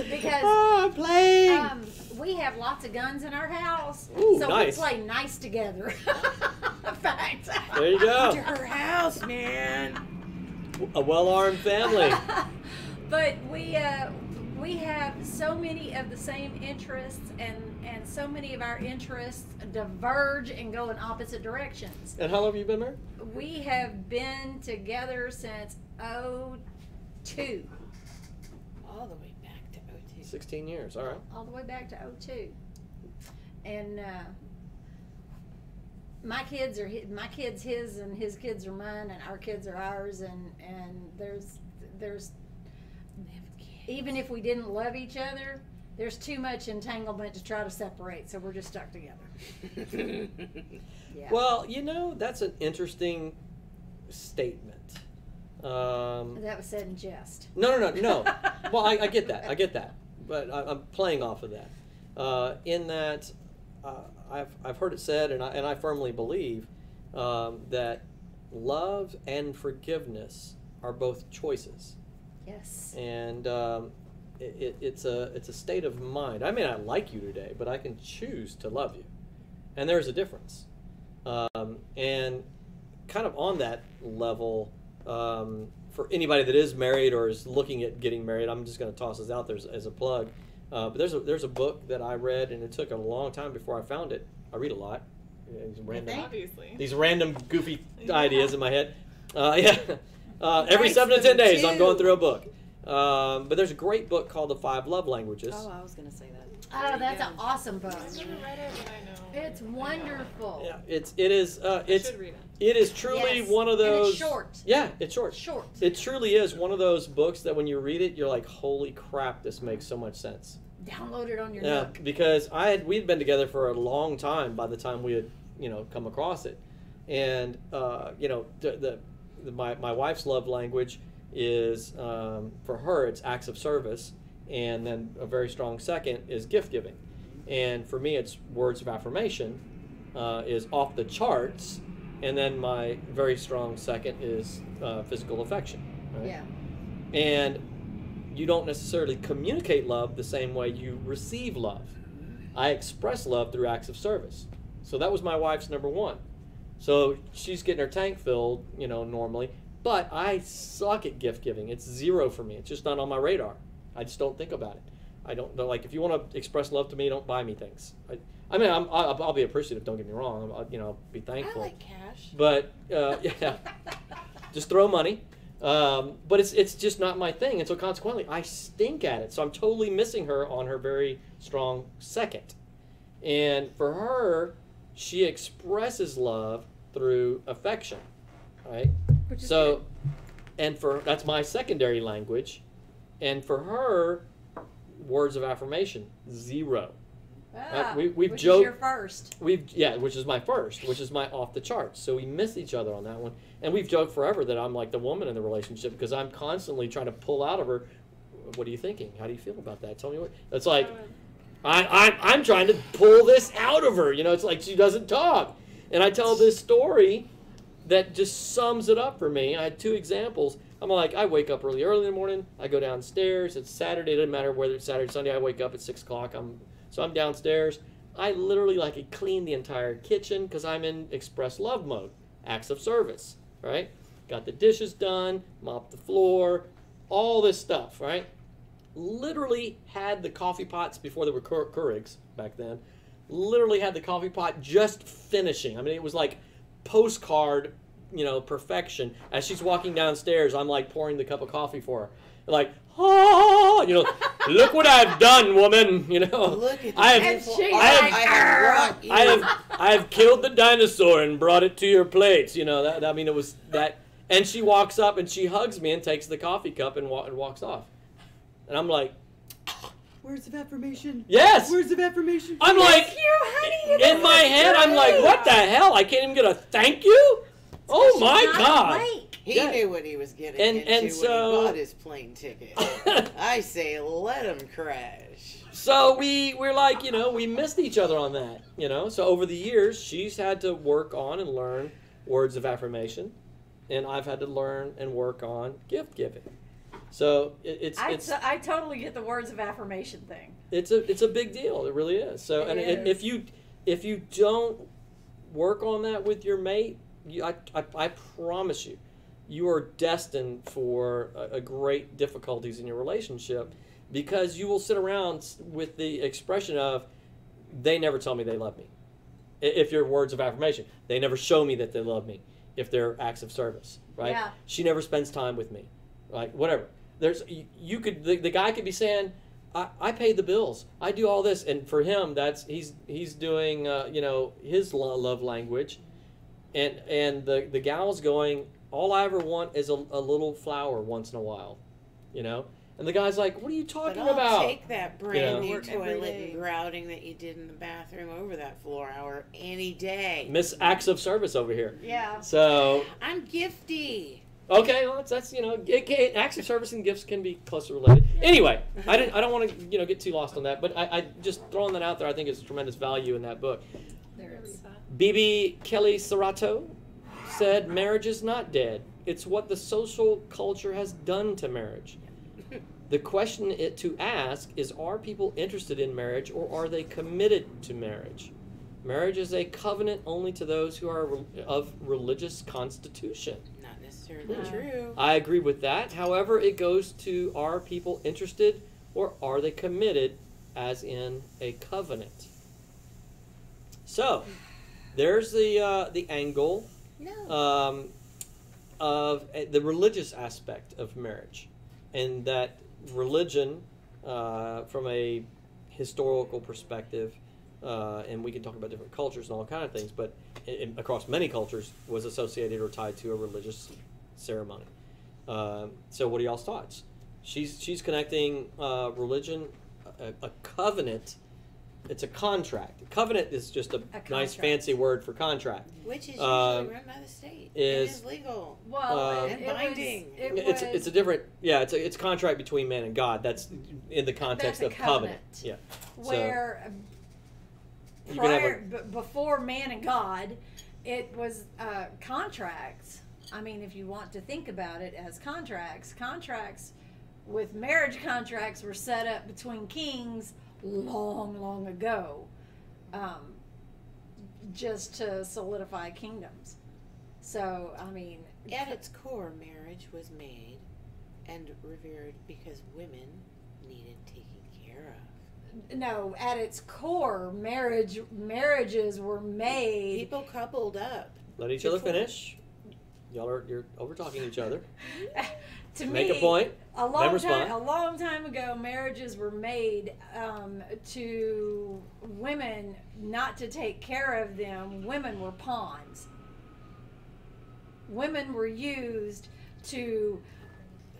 Because I'm playing. We have lots of guns in our house, Ooh, so nice. we play nice together. In fact, There you go. To her house, man. A well-armed family. but we have so many of the same interests, and so many of our interests diverge and go in opposite directions. And how long have you been married? We have been together since '02. All the way back to 02. 16 years. All right. All the way back to '02. And my kids are his, and his kids are mine, and our kids are ours, and there's even if we didn't love each other, there's too much entanglement to try to separate, so we're just stuck together. Yeah. Well, that's an interesting statement. That was said in jest. No. Well, I get that. But I'm playing off of that. In that, I've heard it said, and I firmly believe that love and forgiveness are both choices. Yes. And it's a state of mind. I may not like you today, but I can choose to love you, and there's a difference. And kind of on that level, for anybody that is married or is looking at getting married, I'm just going to toss this out there as a plug. But there's a book that I read, and it took a long time before I found it. I read a lot. These random goofy ideas in my head. Every 7 to 10 days, I'm going through a book. But there's a great book called The 5 Love Languages. Oh, I was going to say that. Oh, that's an awesome book. I've never read it, but I know. It's wonderful. Yeah, it is truly Yes. one of those. And it's short. Yeah, it's short. Short. It truly is one of those books that when you read it, you're like, holy crap, this makes so much sense. Download it on your Yeah, Nook. because we'd been together for a long time by the time we had come across it, and my wife's love language is for her it's acts of service, and then a very strong second is gift giving, and for me it's words of affirmation is off the charts, and then my very strong second is physical affection. Right? Yeah. And you don't necessarily communicate love the same way you receive love. I express love through acts of service. So that was my wife's number one. So she's getting her tank filled, normally. But I suck at gift giving. It's 0 for me. It's just not on my radar. I just don't think about it. I don't know. Like, if you want to express love to me, don't buy me things. I'll be appreciative. Don't get me wrong. I'll be thankful. I like cash. But yeah, just throw money. But it's just not my thing, and so consequently, I stink at it. So I'm totally missing her on her very strong second. And for her, she expresses love through affection, right? Which is so, good. and that's my secondary language, and for her, words of affirmation 0. We've which joked. is your first. Which is my first, which is my off the charts. So we miss each other on that one, and we've joked forever that I'm like the woman in the relationship because I'm constantly trying to pull out of her. What are you thinking? How do you feel about that? Tell me what. It's like I'm trying to pull this out of her. It's like she doesn't talk, and I tell this story that just sums it up for me. I had 2 examples. I'm like, I wake up early in the morning. I go downstairs. It's Saturday. It doesn't matter whether it's Saturday or Sunday. I wake up at 6 o'clock. So I'm downstairs. I literally clean the entire kitchen because I'm in express love mode, acts of service, right? Got the dishes done, mop the floor, all this stuff, right? Literally had the coffee pots before there were Keurigs back then. Literally had the coffee pot just finishing. It was like postcard, perfection. As she's walking downstairs, I'm pouring the cup of coffee for her. Look what I've done, woman. Look at I have killed the dinosaur and brought it to your plates. It was that. And she walks up and she hugs me and takes the coffee cup and walks off. And I'm like, Words of affirmation. Yes. Words of affirmation. I'm like, in my head, I'm like, what the hell? I can't even get a thank you? Oh my God. He Yeah. knew what he was getting And- into and so- when he bought his plane ticket. I say, let him crash. So we're like, we missed each other on that, So over the years, she's had to work on and learn words of affirmation, and I've had to learn and work on gift giving. So I totally get the words of affirmation thing. it's a big deal. It really is. So It and is. if you don't work on that with your mate, I promise you, you are destined for a great difficulties in your relationship, because you will sit around with the expression of, they never tell me they love me. If you're words of affirmation, they never show me that they love me. If they're acts of service, right? Yeah. She never spends time with me, right? Whatever. The guy could be saying, I pay the bills, I do all this, and for him, he's doing his love language, and the gal's going, all I ever want is a little flower once in a while, And the guy's like, what are you talking But I'll about? take that brand new Work every toilet day. and grouting that you did in the bathroom over that floor hour any day. Miss acts of service over here. Yeah. So, I'm gifty. okay, well, that's acts of service and gifts can be closely related. Anyway, I don't want to get too lost on that, but I just throwing that out there. I think it's tremendous value in that book. There is. B.B. Kelly Serato said, marriage is not dead. It's what the social culture has done to marriage. The question to ask is, are people interested in marriage, or are they committed to marriage? Marriage is a covenant only to those who are of religious constitution. Not necessarily true. I agree with that. However, it goes to, are people interested, or are they committed, as in a covenant? So, there's the angle of the religious aspect of marriage, and that religion, from a historical perspective, and we can talk about different cultures and all kind of things, but across many cultures, was associated or tied to a religious ceremony. So what are y'all's thoughts? She's connecting religion, a covenant. It's a contract. A covenant is just a nice contract. fancy word for contract. Which is usually run by the state. It is legal. Well, and binding. It's a different, it's a contract between man and God. That's in the context That's of a covenant. covenant. Yeah. Where You can have prior, before man and God, it was contracts. I mean, if you want to think about it as contracts with marriage contracts were set up between kings long ago, just to solidify kingdoms. So, I mean, At its core, marriage was made and revered because women needed taking care of. no, at its core, marriages were made. People coupled up. Let each other finish. You're over talking each other. To Make me, a point. A then long respond. time ago, marriages were made to women not to take care of them. Women were pawns. Women were used to.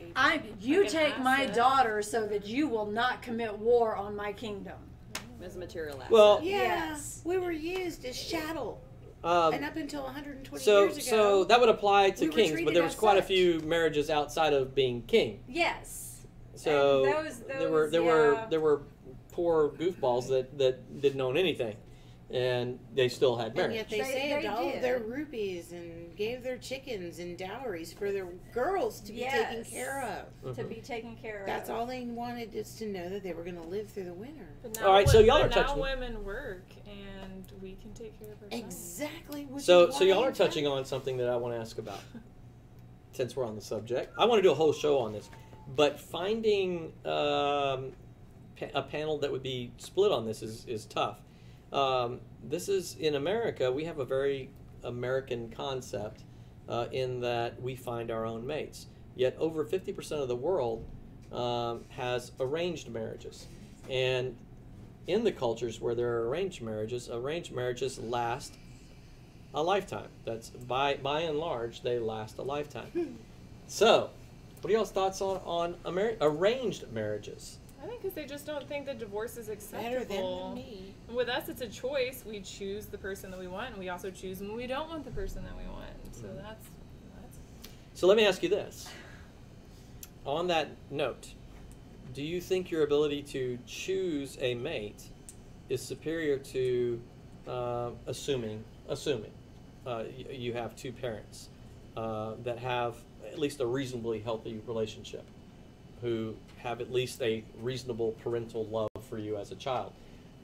You Like an take my asset. daughter so that you will not commit war on my kingdom. As a material asset. Well, Yeah, Yes. we were used as chattel. um, And up until 120 so years ago. so that would apply to we were kings, but treated there was as quite a such. few marriages outside of being king. Yes. So And those- there were yeah. there were poor goofballs that didn't own anything, and they still had And marriage. yet they They saved all of did. their rupees and gave their chickens and dowries for their girls to be taken Yes. care of. To be taken care of. That's all they wanted, is to know that they were going to live through the winter. But All right, so y'all are now touching- women work, and we can take care of ourselves. Exactly. Which So is so y'all why, are in touching fact, on something that I want to ask about, since we're on the subject. I want to do a whole show on this, but finding a panel that would be split on this is tough. This is, in America, we have a very American concept in that we find our own mates. Yet over 50% of the world has arranged marriages. And in the cultures where there are arranged marriages last a lifetime. That's by and large, they last a lifetime. So, what are y'all's thoughts on arranged marriages? I think because they just don't think that divorce is better acceptable. than me. And with us, it's a choice. We choose the person that we want, and we also choose when we don't want the person that we want. So that's So let me ask you this. On that note, do you think your ability to choose a mate is superior to assuming you have two parents that have at least a reasonably healthy relationship, who have at least a reasonable parental love for you as a child?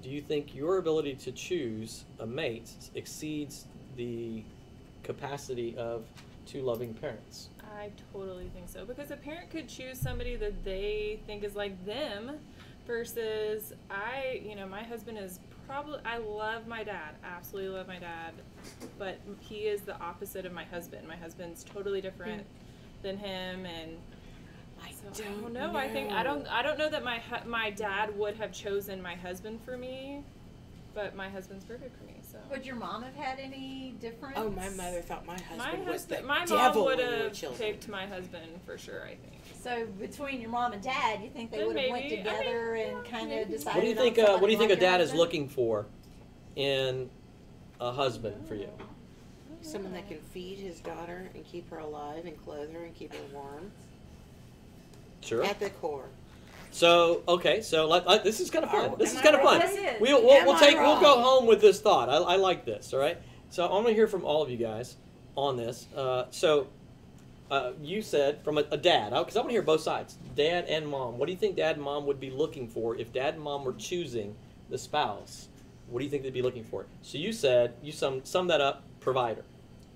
Do you think your ability to choose a mate exceeds the capacity of two loving parents? I totally think so, because a parent could choose somebody that they think is like them versus my husband is probably, I love my dad, absolutely love my dad, but he is the opposite of my husband. My husband's totally different than him, and I don't know. I don't know that my dad would have chosen my husband for me, but my husband's perfect for me. So Would your mom have had any difference? Oh, my mother thought my husband was the my devil mom would when we were have children. picked my husband for sure, I think. So between your mom and dad, you think they Then would have went maybe. together and kind of decided? What do you think? on What do you think somebody a dad like is your looking for in a husband for you? Someone that can feed his daughter and keep her alive and clothe her and keep her warm. Sure. At the core. So okay, so this is kind of fun. Oh, This is am kind I of fun. wrong? Yes, it is. We'll Am I we'll wrong? go home with this thought. I like this. All right. So I want to hear from all of you guys on this. You said from a dad, because I want to hear both sides, dad and mom. What do you think dad and mom would be looking for if dad and mom were choosing the spouse? What do you think they'd be looking for? So you said, you sum that up, provider.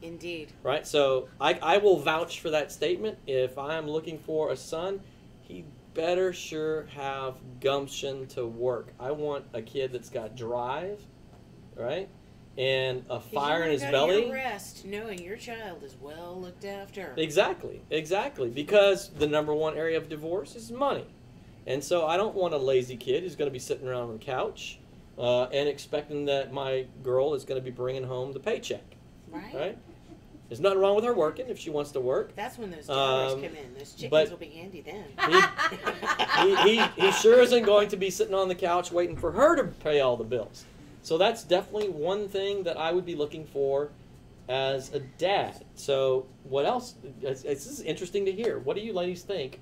Indeed. Right? So I will vouch for that statement. If I'm looking for a son, he better sure have gumption to work. I want a kid that's got drive, right? And a fire in his belly. Your rest, knowing your child is well looked after. Exactly. Because the number one area of divorce is money. And so I don't want a lazy kid who's going to be sitting around on the couch and expecting that my girl is going to be bringing home the paycheck. Right? There's nothing wrong with her working if she wants to work. That's when those dollars come in. Those chickens but will be handy then. He sure isn't going to be sitting on the couch waiting for her to pay all the bills. So that's definitely one thing that I would be looking for as a dad. So what else? This is interesting to hear. What do you ladies think?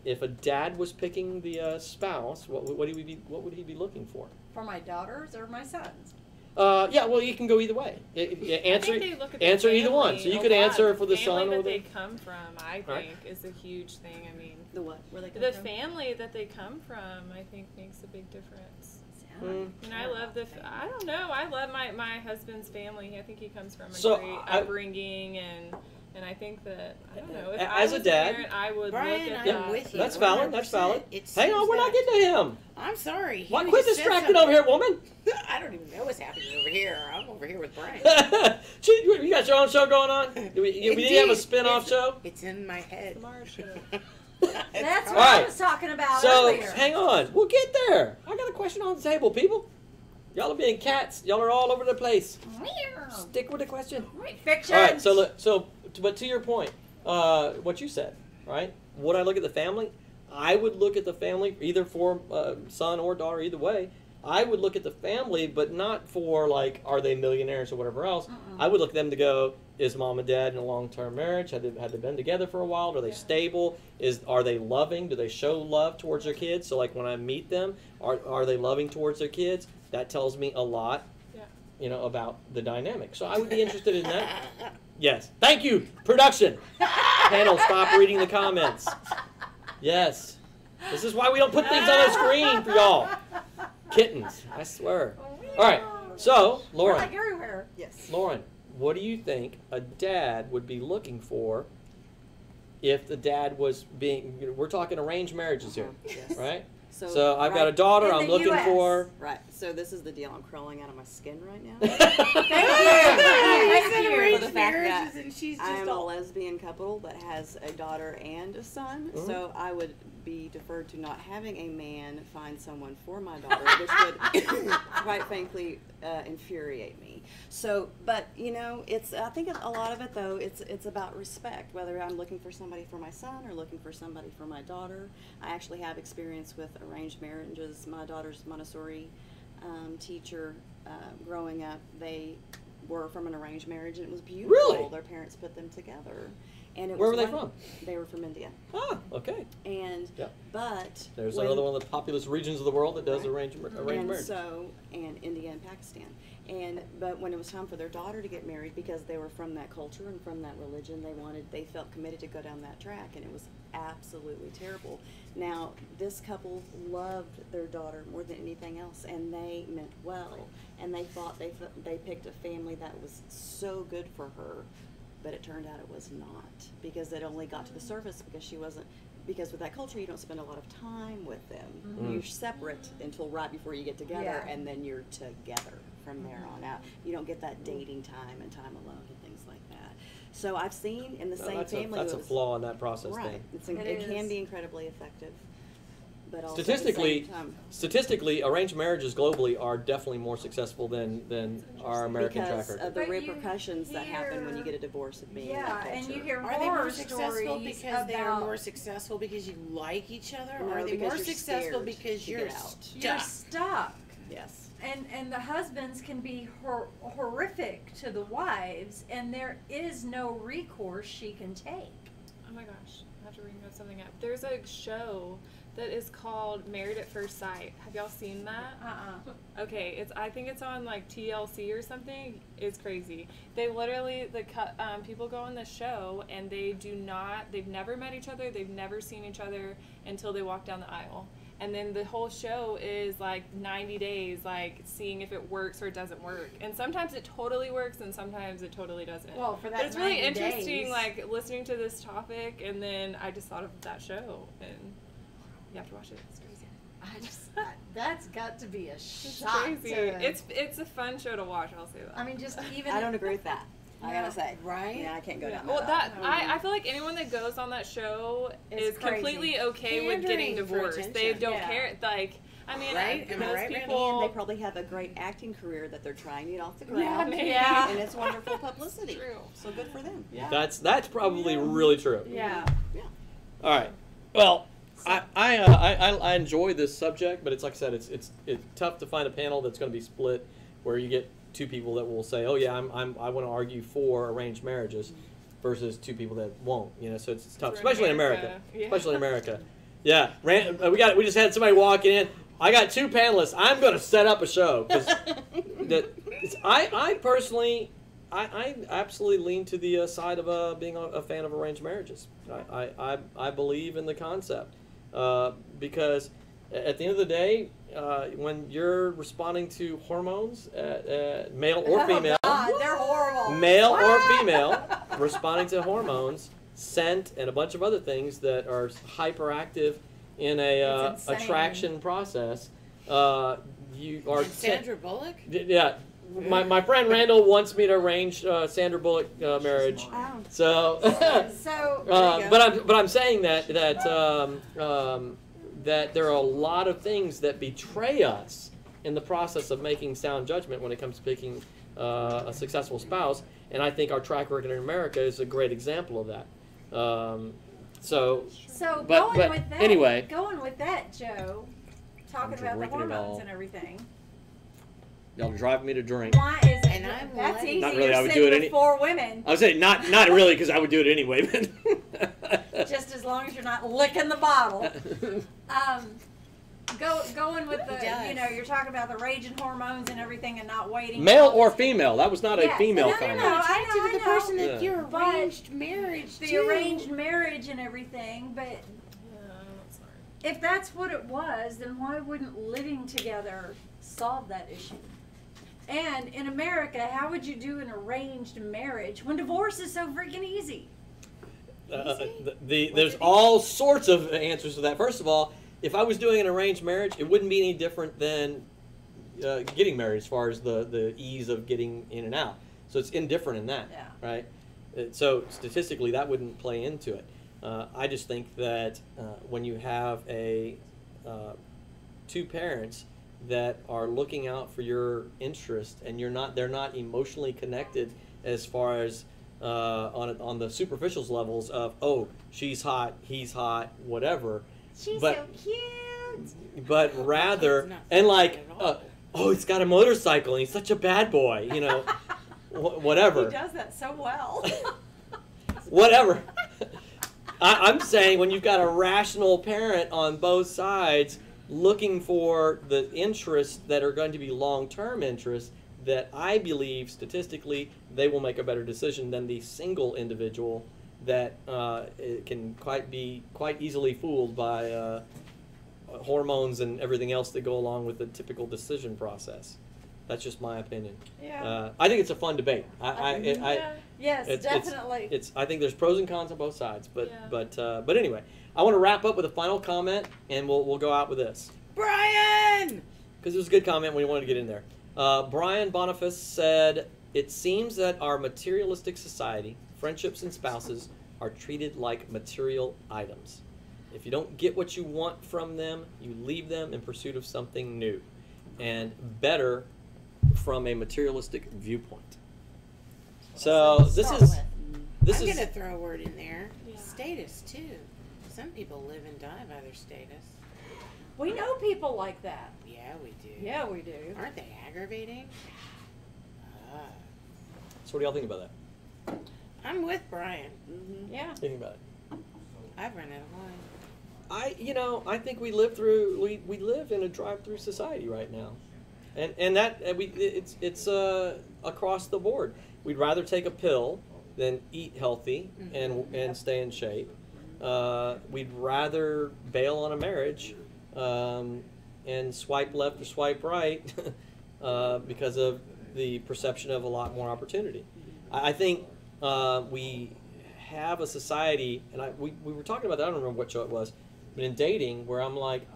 If a dad was picking the spouse, what would he be looking for? For my daughters or my sons? Yeah, well, you can go either way. Answer either one. So you could answer for the son or family that the. they come from. I think is a huge thing. I mean, The what? Where they come the from? family that they come from, I think, makes a big difference. Mm. And I love I don't know. I love my husband's family. I think he comes from a So great upbringing, and I think that I don't know. If As I was a dad, parent, I would Brian, look at I'm that. with you. That's valid. That's valid. 100%. Hang on, we're not getting to him. I'm sorry. Why He quit just said distracted something. over here, woman? I don't even know what's happening over here. I'm over here with Brian. You got your own show going on? We didn't have a spin-off show? It's in my head. Tomorrow's show. That's what All I right. was talking about So, earlier. hang on. We'll get there. I got a question on the table, people. Y'all are being cats. Y'all are all over the place. Stick with the question. Fiction. All right, but to your point, what you said, right? Would I look at the family? I would look at the family either for son or daughter, either way. I would look at the family, but not for like, are they millionaires or whatever else. I would look at them to go, is mom and dad in a long-term marriage? Had they been together for a while? Are they stable? Are they loving? Do they show love towards their kids? So like when I meet them, are they loving towards their kids? That tells me a lot, about the dynamic. So I would be interested in that. Yes. Thank you, production. Panel, stop reading the comments. Yes. This is why we don't put things on the screen for y'all. Kittens, I swear. All right. So, Lauren. Like everywhere. Yes. Lauren, what do you think a dad would be looking for if the dad was we're talking arranged marriages here, Yes. right? So I've got a daughter In I'm the looking US. for. Right. So this is the deal. I'm crawling out of my skin right now. Thank you. I said For arranged the fact marriages that and she's I just am a all... lesbian couple that has a daughter and a son, so I would be deferred to not having a man find someone for my daughter, which would, quite frankly, infuriate me. So, but I think a lot of it though, it's about respect. Whether I'm looking for somebody for my son or looking for somebody for my daughter. I actually have experience with arranged marriages. My daughter's Montessori teacher growing up. They were from an arranged marriage, and it was beautiful. Really? Their parents put them together. And it Where was were they one- from? They were from India. Ah, okay. And Yeah. but There's when- another one of the populous regions of the world that does Right. arranged and marriage. so and India and Pakistan. But when it was time for their daughter to get married, because they were from that culture and from that religion, they felt committed to go down that track, and it was absolutely terrible. Now, this couple loved their daughter more than anything else, and they meant well, and they thought they picked a family that was so good for her, but it turned out it was not, because it only got to the surface because she wasn't. Because with that culture, you don't spend a lot of time with them. You're separate until right before you get together, Yeah. and then you're together from there on out. You don't get that dating time and time alone and things like that. So I've seen in the No, same that's family. that's a it was- flaw in that process Right. thing. It can be incredibly effective. But also Statistically, at the same time, statistically, arranged marriages globally are definitely more successful than our American track because record. of the But you repercussions that happen when you hear- get a divorce of being in that Yeah, culture. and you hear Are they horror more successful stories because they are about more successful because you like each other, No, or are they because more you're successful scared because to you're get out. you're stuck? stuck. Yes. And the husbands can be horrific to the wives, and there is no recourse she can take. Oh my gosh, I have to bring something up. There's a show that is called Married at First Sight. Have y'all seen that? Okay, I think it's on like TLC or something. It's crazy. They literally people go on the show and they've never met each other, they've never seen each other until they walk down the aisle. And then the whole show is like 90 days, like seeing if it works or it doesn't work. And sometimes it totally works and sometimes it totally doesn't. Well, for that But it's really 90 interesting, days. like listening to this topic, and then I just thought of that show, and you have to watch it. It's crazy. That's got to be a It's shot. crazy. It's a fun show to watch. I'll say that. I mean, just even. I don't agree with that. I gotta say. Right? Yeah, I can't go down Well, that. I feel like anyone that goes on that show It's is crazy. completely okay with getting Pandering for divorced. They attention. don't Yeah. care. Like, I mean, Right? Am I those right, Randy? people. And they probably have a great acting career that they're trying to get off the Yeah, ground. maybe. Yeah. And it's wonderful publicity. True. So good for them. Yeah. That's probably really true. Yeah. All right. Well, I enjoy this subject, but it's like I said, it's tough to find a panel that's going to be split where you get two people that will say, oh yeah, I want to argue for arranged marriages, versus two people that won't. You know, so it's tough, We're in especially in America. America. Yeah. Especially in America. Yeah, we just had somebody walking in. I got two panelists. I'm going to set up a show because I personally. I absolutely lean to the side of being a fan of arranged marriages. I believe in the concept because at the end of the day, when you're responding to hormones, male or female, God, they're horrible. male or female, responding to hormones, scent, and a bunch of other things that are hyperactive in a It's insane. attraction process, you are. And Sandra Bullock? Yeah. My friend Randall wants me to arrange Sandra Bullock marriage. Wow. So, So. but I'm saying that there are a lot of things that betray us in the process of making sound judgment when it comes to picking a successful spouse, and I think our track record in America is a great example of that. So but going with that. anyway. Going with that, Joe. Talking about the drinking it all. hormones and everything. Y'all drive me to drink. Why is it? And I'm That's letting- easy. Not really, You're I would sitting do it with any- 4 women. I would say not really because I would do it anyway. But Just as long as you're not licking the bottle. Going with the, He does. you're talking about the raging hormones and everything, and not waiting. male or female? That was not a Yes. female No, no, comment. no. Attracted to the I know. person that Yeah. you're But arranged marriage the to. arranged marriage and everything, but if that's what it was, then why wouldn't living together solve that issue? And in America, how would you do an arranged marriage when divorce is so freaking easy? There's all sorts of answers to that. First of all, if I was doing an arranged marriage, it wouldn't be any different than getting married as far as the ease of getting in and out. So it's indifferent in that, Yeah. right? So statistically, that wouldn't play into it. I just think that when you have two parents that are looking out for your interest, and they're not emotionally connected as far as on the superficial levels of, oh, she's hot, he's hot, whatever. She's But- so cute. But rather, not and funny like, at all. oh, he's got a motorcycle and he's such a bad boy, whatever. He does that so well. Whatever. I'm saying when you've got a rational parent on both sides looking for the interests that are going to be long-term interests, that I believe statistically they will make a better decision than the single individual that can be quite easily fooled by hormones and everything else that go along with the typical decision process. That's just my opinion. Yeah. I think it's a fun debate. Yes, definitely. I think there's pros and cons on both sides, but anyway, I want to wrap up with a final comment, and we'll go out with this. Brian! Because it was a good comment, we wanted to get in there. Brian Boniface said, "It seems that our materialistic society, friendships and spouses, are treated like material items. If you don't get what you want from them, you leave them in pursuit of something new and better from a materialistic viewpoint." So this is I'm going to throw a word in there. Yeah. Status, too. Some people live and die by their status. We know people like that. Yeah, we do. Yeah, we do. Aren't they aggravating? So what do y'all think about that? I'm with Brian. Mm-hmm. Yeah. Think about it. I've run out of wine. I think we live in a drive-through society right now, and it's across the board. We'd rather take a pill than eat healthy and stay in shape. We'd rather bail on a marriage and swipe left or swipe right because of the perception of a lot more opportunity. I think we have a society, and we were talking about that. I don't remember what show it was, but in dating, where I'm like,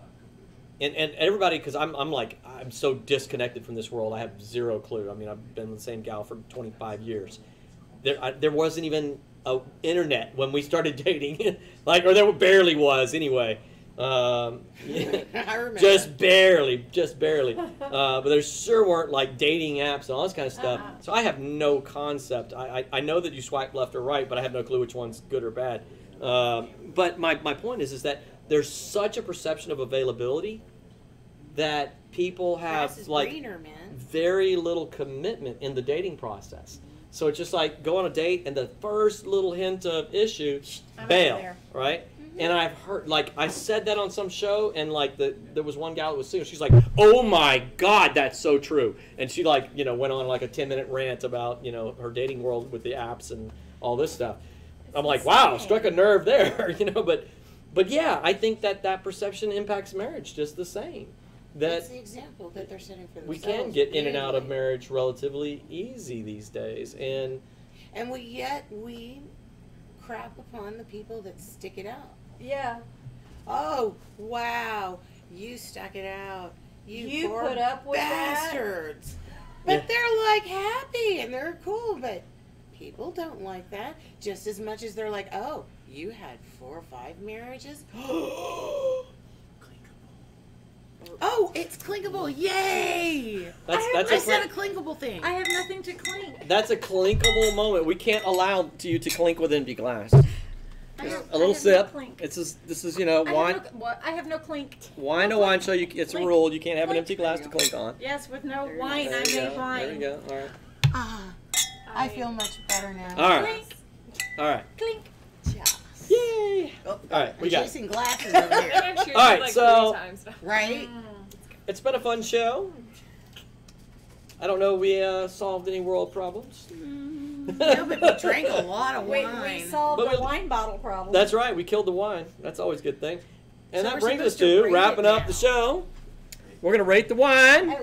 and everybody, because I'm so disconnected from this world. I have zero clue. I mean, I've been with the same gal for 25 years. There wasn't even a internet when we started dating, or there barely was anyway. I remember. Just barely. But there sure weren't like dating apps and all this kind of stuff. So I have no concept. I know that you swipe left or right, but I have no clue which one's good or bad. But my point is that there's such a perception of availability that people have very little commitment in the dating process. So it's just like go on a date and the first little hint of issue, bail, right? And I've heard, I said that on some show, and there was one gal that was single. She's like, "Oh my God, that's so true." And she went on a 10-minute rant about her dating world with the apps and all this stuff. I'm like, wow, struck a nerve there, But yeah, I think that perception impacts marriage just the same. That's the example that they're setting for themselves. We can get in and out of marriage relatively easy these days, and we crap upon the people that stick it out. Yeah. Oh, wow. You stuck it out. You put up with bastards. But they're happy and they're cool, but people don't like that just as much as they're like, "Oh, you had 4 or 5 marriages?" Oh, it's clinkable. Yay! I said a clinkable thing. I have nothing to clink. That's a clinkable moment. We can't allow you to clink with empty glass. A little sip. No this is wine. I have no clink. Wine to wine show. It's a rule. You can't have an empty glass to clink on. Yes, with no wine, I made wine. There you go. All right. I feel much better now. All right. Clink. All right. Clink. Yay! All right, we got chasing glasses over here. All right, so right. It's been a fun show. I don't know. We solved any world problems. No, but we drank a lot of wine. We solved the wine bottle problem. That's right. We killed the wine. That's always a good thing. And that brings us to wrapping up the show. We're going to rate the wine.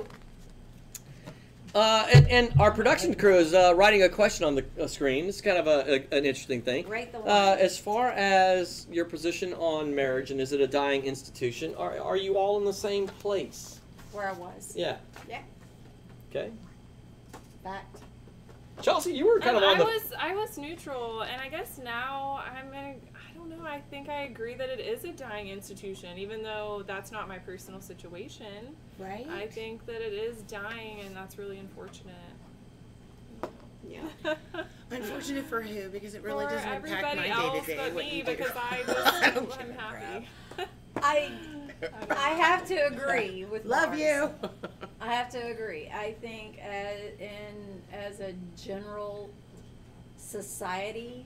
And our production crew is writing a question on the screen. It's kind of an interesting thing. Rate the wine. As far as your position on marriage, and is it a dying institution, are you all in the same place? Where I was. Yeah. Yeah. Okay. Fact. Chelsea, you were kind of on I was neutral, and I guess now I don't know, I think I agree that it is a dying institution, even though that's not my personal situation. Right. I think that it is dying, and that's really unfortunate. Yeah. Unfortunate for who? Because it really doesn't impact my everybody else day-to-day. but me, because I'm happy. I have to agree with Love Mars. you. I have to agree. I think as a general society,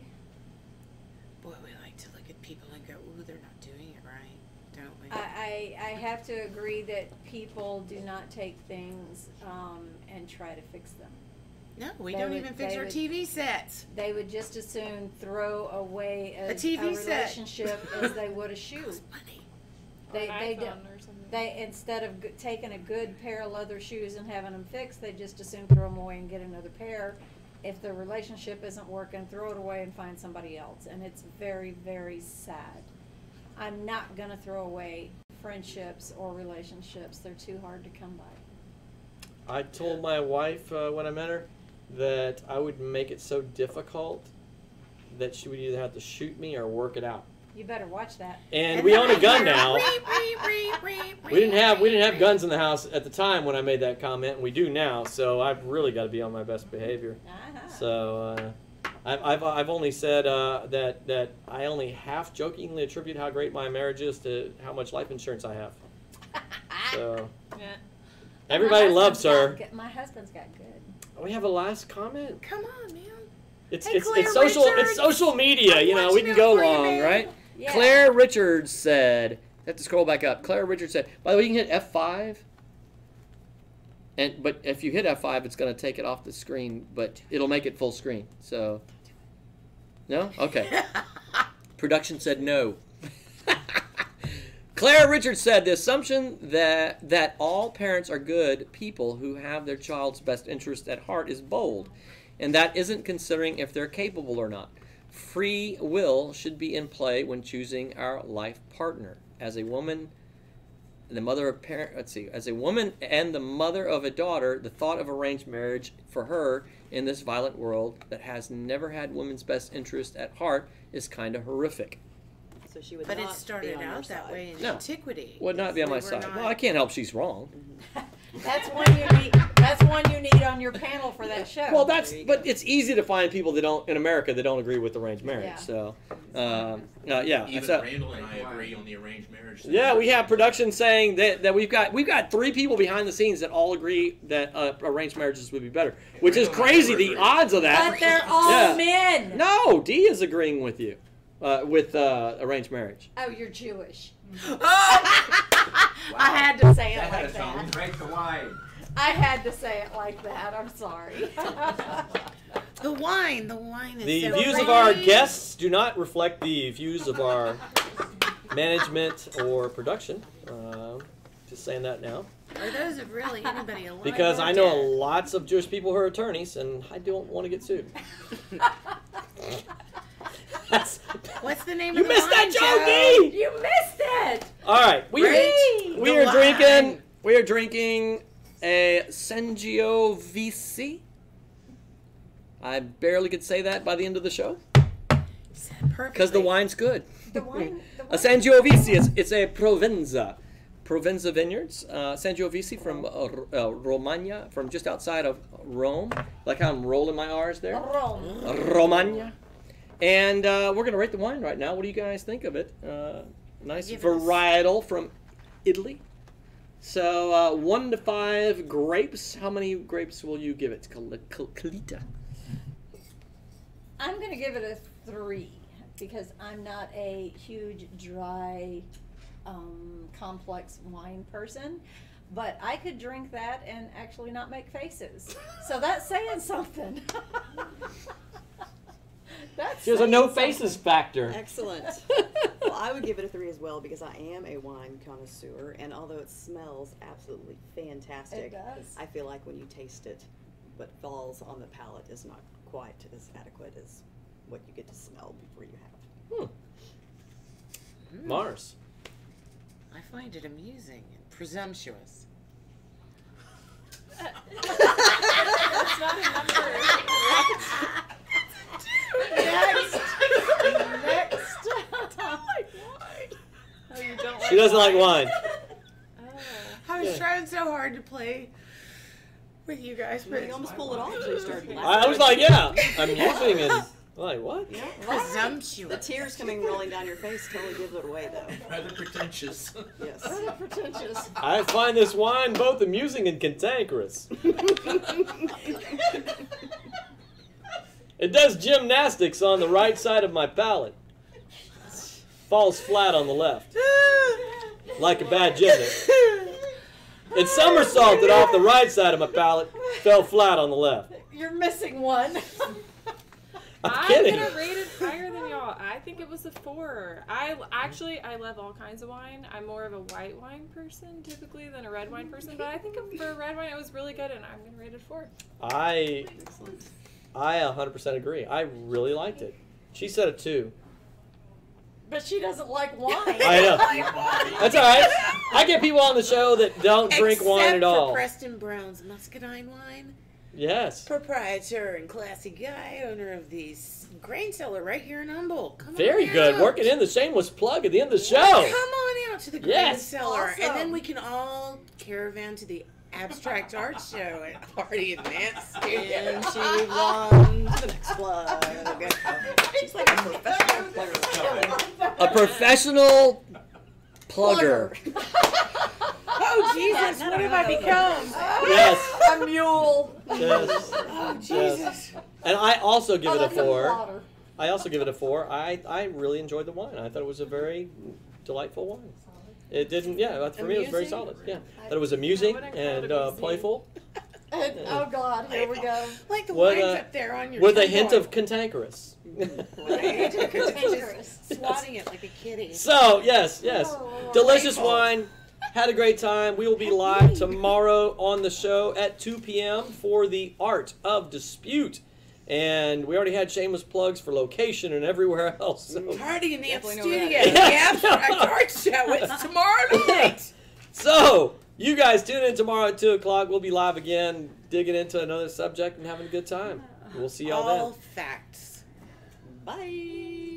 Boy, we like to look at people and go, ooh, they're not doing it right, don't we? I have to agree that people do not take things and try to fix them. No, we They don't would- even fix they our would- TV sets. They would just as soon throw away a TV set. relationship as they would a shoe. Money. They Or an they iPhone don't. or something. They instead of taking a good pair of leather shoes and having them fixed, they just as soon throw them away and get another pair. If the relationship isn't working, throw it away and find somebody else. And it's very, very sad. I'm not gonna throw away friendships or relationships. They're too hard to come by. I told my wife when I met her that I would make it so difficult that she would either have to shoot me or work it out. You better watch that. And we own a gun now. We We didn't have guns in the house at the time when I made that comment, and we do now. So I've really got to be on my best behavior. Uh-huh. So I've only said that I only half jokingly attribute how great my marriage is to how much life insurance I have. So Yeah. everybody loves her. My husband's got good. We have a last comment. Come on, man. It's Hey, it's Claire it's social Richards. it's social media. I'm You know, we watching can out go for you, long, man. right? Yeah. Claire Richards said, I have to scroll back up. Claire Richards said, by the way, you can hit F5. But if you hit F5, it's going to take it off the screen, but it'll make it full screen. So, no? Okay. Production said no. Claire Richards said, the assumption that all parents are good people who have their child's best interest at heart is bold, and that isn't considering if they're capable or not. Free will should be in play when choosing our life partner. As a woman, the mother of as a woman and the mother of a daughter, the thought of arranged marriage for her in this violent world that has never had women's best interest at heart is kind of horrific. So she would But not it started be on your out that side. way in No. antiquity. Would not be on We my were side. not- Well, I can't help she's wrong. That's one you need. That's one you need on your panel for that show. Well, but it's easy to find people that don't in America that don't agree with arranged marriage. Yeah. So, yeah. Even So- Randall and I agree on the arranged marriage thing. yeah, we have production saying that we've got 3 people behind the scenes that all agree that arranged marriages would be better, which is crazy. The odds of that. but they're all Yeah. men. No, D is agreeing with you with arranged marriage. Oh, you're Jewish. I had to say it That had like its own. that. Break the wine. I had to say it like that. I'm sorry. The wine is The so views of our great. guests do not reflect the views of our management or production. Just saying that now. Are those of really anybody alive? Because or I know dead? lots of Jewish people who are attorneys, and I don't want to get sued. What's the name You of the missed that wine joke, show? D! You missed it. All right, we The are wine. We are drinking a Sangiovese. I barely could say that by the end of the show because the wine's good. The wine. A Sangiovese, it's a Provenza Vineyards. Sangiovese from Romagna, from just outside of Rome. Like how I'm rolling my R's there. Rome. Romagna. And we're going to rate the wine right now. What do you guys think of it? Nice Give it a varietal from Italy. So 1 to 5 grapes. How many grapes will you give it, Kalita? I'm gonna give it a 3 because I'm not a huge dry, complex wine person. But I could drink that and actually not make faces. So that's saying something. That's There's a saying no something. faces factor. Excellent. Well, I would give it a 3 as well because I am a wine connoisseur, and although it smells absolutely fantastic, It does. I feel like when you taste it, what falls on the palate is not quite as adequate as what you get to smell before you have. Mars. I find it amusing and presumptuous. That's not a number. Next. Oh, you don't like She doesn't like wine? wine. Oh. I was Yeah. trying so hard to play with you guys, but You almost pulled it off until you started laughing. I was like, yeah, amusing and Like, what? Yeah. Presumptuous. The tears coming rolling down your face totally gives it away, though. Rather pretentious. Yes. Rather pretentious. I find this wine both amusing and cantankerous. It does gymnastics on the right side of my palate. Falls flat on the left. Like a bad gymnast. It somersaulted off the right side of my palate, fell flat on the left. You're missing one. I'm kidding. gonna rate it higher than y'all. I think it was a 4. I love all kinds of wine. I'm more of a white wine person typically than a red wine person, but I think for a red wine it was really good, and I'm gonna rate it 4. I 100% agree. I really liked it. She said a 2. But she doesn't like wine. I know. That's all right. I get people on the show that don't drink wine at all. Except for Preston Brown's Muscadine wine. Yes. Proprietor and classy guy, owner of the grain cellar right here in Humboldt. Come Very on good. out. Working in the shameless plug at the end of the show. Come on out to the grain Yes. cellar. Awesome. And then we can all caravan to the Abstract Art Show at Hardy and Nance Studio. And she moves on to the next plug. She's like a professional plugger. A professional plugger. Oh, Jesus, what have I become? Yes. A mule. Yes. Oh, Jesus. And I also give it a That's a 4. plotter. I also give it a 4. I really enjoyed the wine. I thought it was a very delightful wine. It didn't, yeah, for me it was very solid. Yeah. That it was amusing and playful. Oh God, here we go. Like the With wine's a- up there on your With a tongue hint going, of cantankerous. right? Cantankerous. Just swatting it like a kitty. So, yes. Oh, Delicious playful. wine. Had a great time. We will be live tomorrow on the show at 2 p.m. for the Art of Dispute. And we already had shameless plugs for location and everywhere else. So, Hardy and Nance Definitely know Studio. that. The Abstract Art Show. It's tomorrow night. so you guys tune in tomorrow at 2 o'clock. We'll be live again, digging into another subject and having a good time. We'll see y'all then. All facts. Bye.